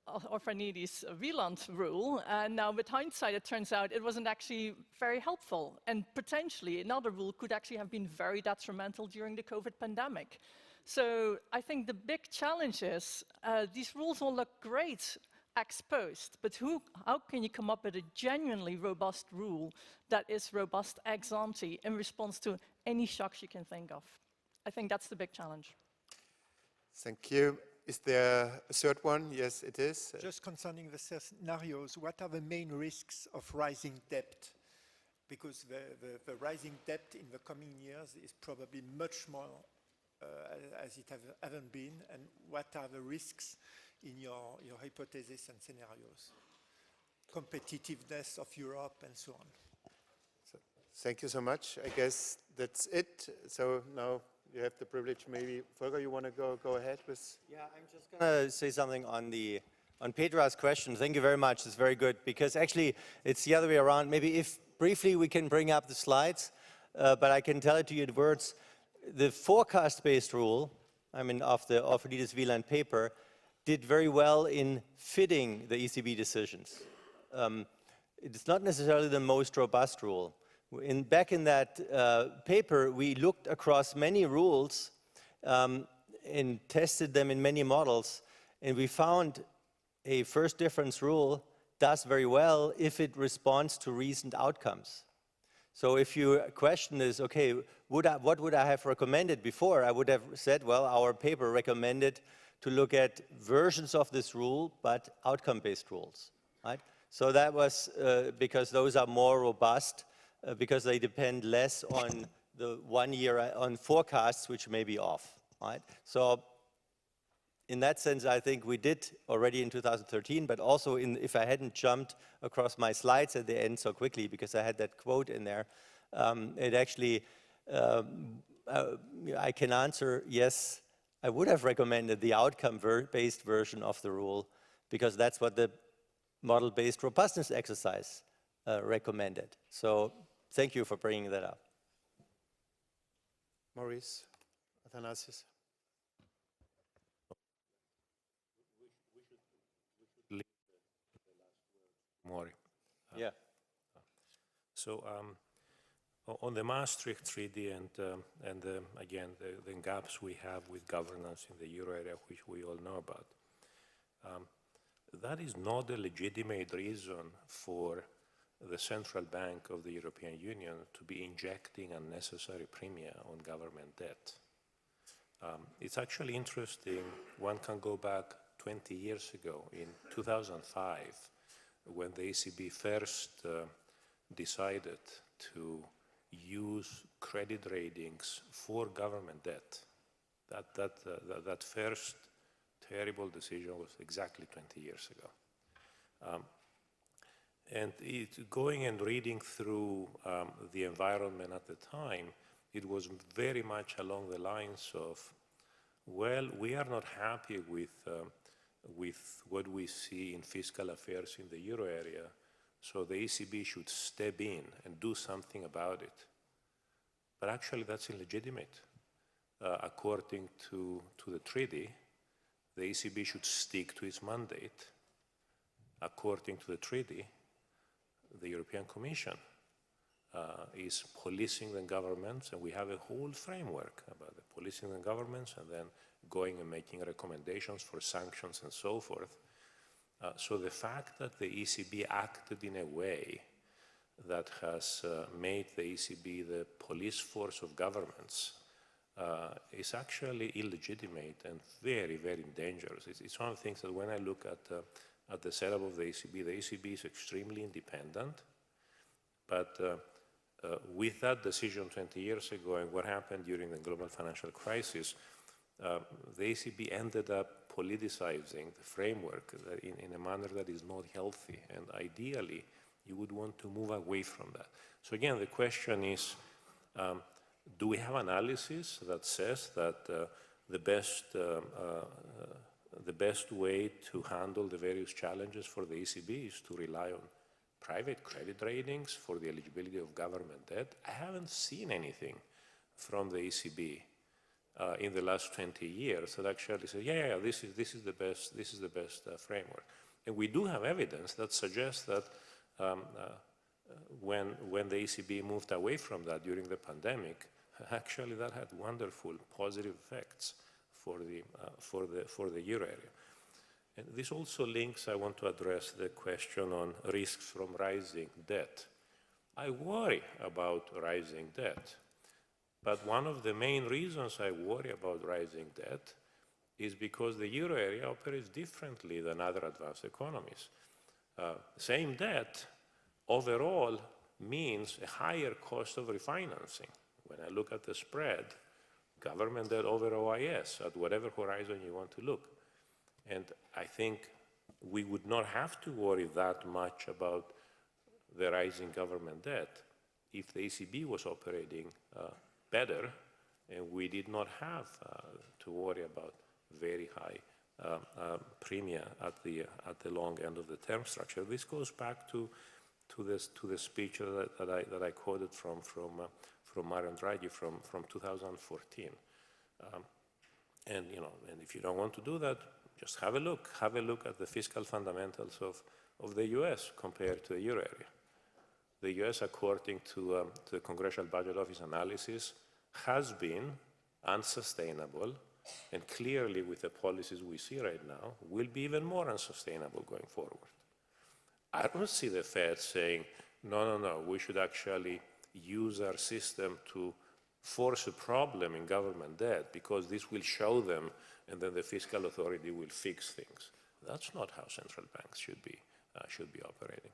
Orphanides Wieland rule, and now with hindsight it turns out it wasn't actually very helpful, and potentially another rule could actually have been very detrimental during the COVID pandemic. So I think the big challenge is these rules all look great ex post, but how can you come up with a genuinely robust rule that is robust ex ante in response to any shocks you can think of? I think that's the big challenge. Thank you. Is there a third one? Yes, it is. Just concerning the scenarios, what are the main risks of rising debt? Because the rising debt in the coming years is probably much more as it hasn't been. And what are the risks in your hypothesis and scenarios? Competitiveness of Europe and so on. So, thank you so much. I guess that's it. So now you have the privilege. Maybe Volker, you want to go ahead with? Yeah, I'm just going to say something on Petra's question. Thank you very much. It's very good, because actually it's the other way around. Maybe if briefly we can bring up the slides, but I can tell it to you in words. The forecast-based rule, I mean, of the Orphanides Wieland paper, did very well in fitting the ECB decisions. It's not necessarily the most robust rule. Back in that paper, we looked across many rules and tested them in many models, and we found a first difference rule does very well if it responds to recent outcomes. So if your question is, okay, what would I have recommended before? I would have said, well, our paper recommended to look at versions of this rule, but outcome-based rules. right? So that was because those are more robust, because they depend less on the 1 year, on forecasts which may be off, right? So in that sense, I think we did already in 2013, but also if I hadn't jumped across my slides at the end so quickly, because I had that quote in there, it actually, I can answer, yes, I would have recommended the outcome-based version of the rule, because that's what the model-based robustness exercise recommended. So thank you for bringing that up. Maurice, Athanasius. More. Yeah. So on the Maastricht Treaty and again the gaps we have with governance in the euro area, which we all know about, that is not a legitimate reason for the central bank of the European Union to be injecting unnecessary premia on government debt. It's actually interesting. One can go back 20 years ago, in 2005, when the ECB first decided to use credit ratings for government debt. That first terrible decision was exactly 20 years ago. And going and reading through the environment at the time, it was very much along the lines of, well, we are not happy with what we see in fiscal affairs in the euro area, so the ECB should step in and do something about it. But actually that's illegitimate. According to the treaty, the ECB should stick to its mandate. According to the treaty, the European Commission is policing the governments, and we have a whole framework about the policing the governments and then going and making recommendations for sanctions and so forth. So the fact that the ECB acted in a way that has made the ECB the police force of governments is actually illegitimate and very, very dangerous. It's one of the things that when I look at the setup of the ECB is extremely independent, but with that decision 20 years ago and what happened during the global financial crisis, the ECB ended up politicizing the framework in a manner that is not healthy, and ideally you would want to move away from that. So again, the question is, do we have analysis that says that the best way to handle the various challenges for the ECB is to rely on private credit ratings for the eligibility of government debt? I haven't seen anything from the ECB in the last 20 years that actually says, yeah, this is the best framework. And we do have evidence that suggests that when the ECB moved away from that during the pandemic, actually that had wonderful positive effects for the euro area. And this also links, I want to address the question on risks from rising debt. I worry about rising debt, but one of the main reasons I worry about rising debt is because the euro area operates differently than other advanced economies. Same debt overall means a higher cost of refinancing. When I look at the spread, government debt over OIS at whatever horizon you want to look. And I think we would not have to worry that much about the rising government debt if the ECB was operating better and we did not have to worry about very high premia at the long end of the term structure. This goes back to the speech that I quoted from Mario Draghi from 2014. And if you don't want to do that, just have a look. Have a look at the fiscal fundamentals of the U.S. compared to the euro area. The U.S., according to the Congressional Budget Office analysis, has been unsustainable, and clearly with the policies we see right now, will be even more unsustainable going forward. I don't see the Fed saying, no, we should actually use our system to force a problem in government debt because this will show them and then the fiscal authority will fix things. That's not how central banks should be should be operating.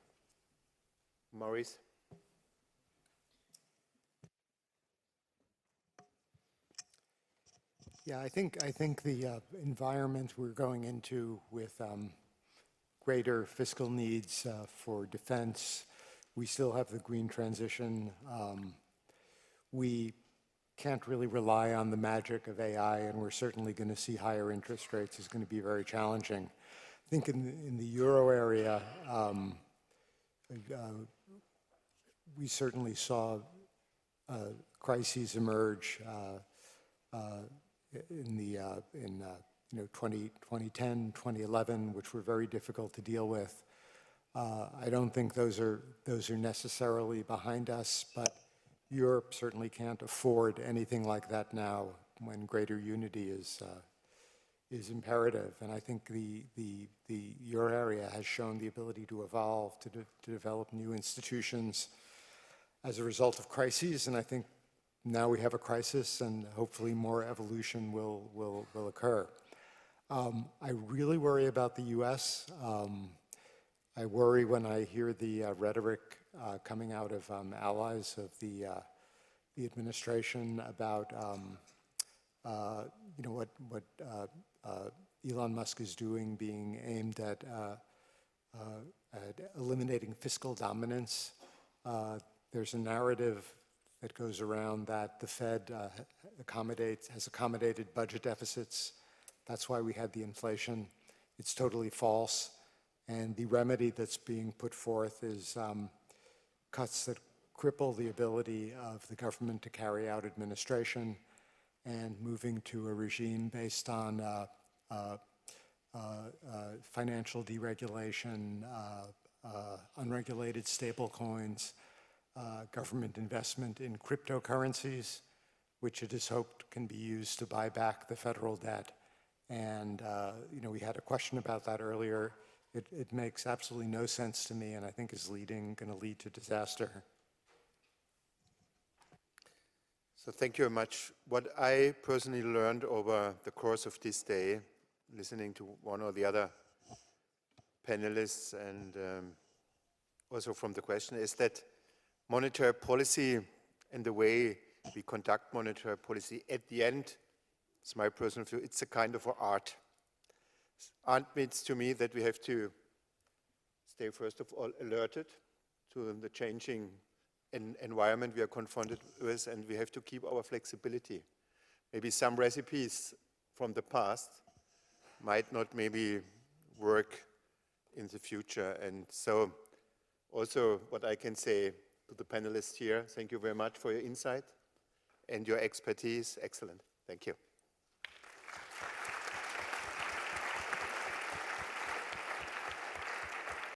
Maurice? Yeah, I think the environment we're going into with greater fiscal needs for defense, we still have the green transition. We can't really rely on the magic of AI, and we're certainly going to see higher interest rates. It's going to be very challenging. I think in the euro area, we certainly saw crises emerge in 2010, 2011, which were very difficult to deal with. I don't think those are necessarily behind us, but Europe certainly can't afford anything like that now when greater unity is imperative. And I think the euro area has shown the ability to evolve, to develop new institutions as a result of crises. And I think now we have a crisis, and hopefully more evolution will occur. I really worry about the U.S. I worry when I hear the rhetoric coming out of allies of the administration about what Elon Musk is doing, being aimed at eliminating fiscal dominance. There's a narrative that goes around that the Fed has accommodated budget deficits. That's why we had the inflation. It's totally false. And the remedy that's being put forth is cuts that cripple the ability of the government to carry out administration, and moving to a regime based on financial deregulation, unregulated stablecoins, government investment in cryptocurrencies, which it is hoped can be used to buy back the federal debt. And we had a question about that earlier. It makes absolutely no sense to me, and I think is going to lead to disaster. So thank you very much. What I personally learned over the course of this day, listening to one or the other panelists and also from the question, is that monetary policy and the way we conduct monetary policy at the end, it's my personal view, it's a kind of art. Art means to me that we have to stay first of all alerted to the changing environment we are confronted with, and we have to keep our flexibility. Maybe some recipes from the past might not maybe work in the future. And so also what I can say to the panelists here, thank you very much for your insight and your expertise. Excellent. Thank you.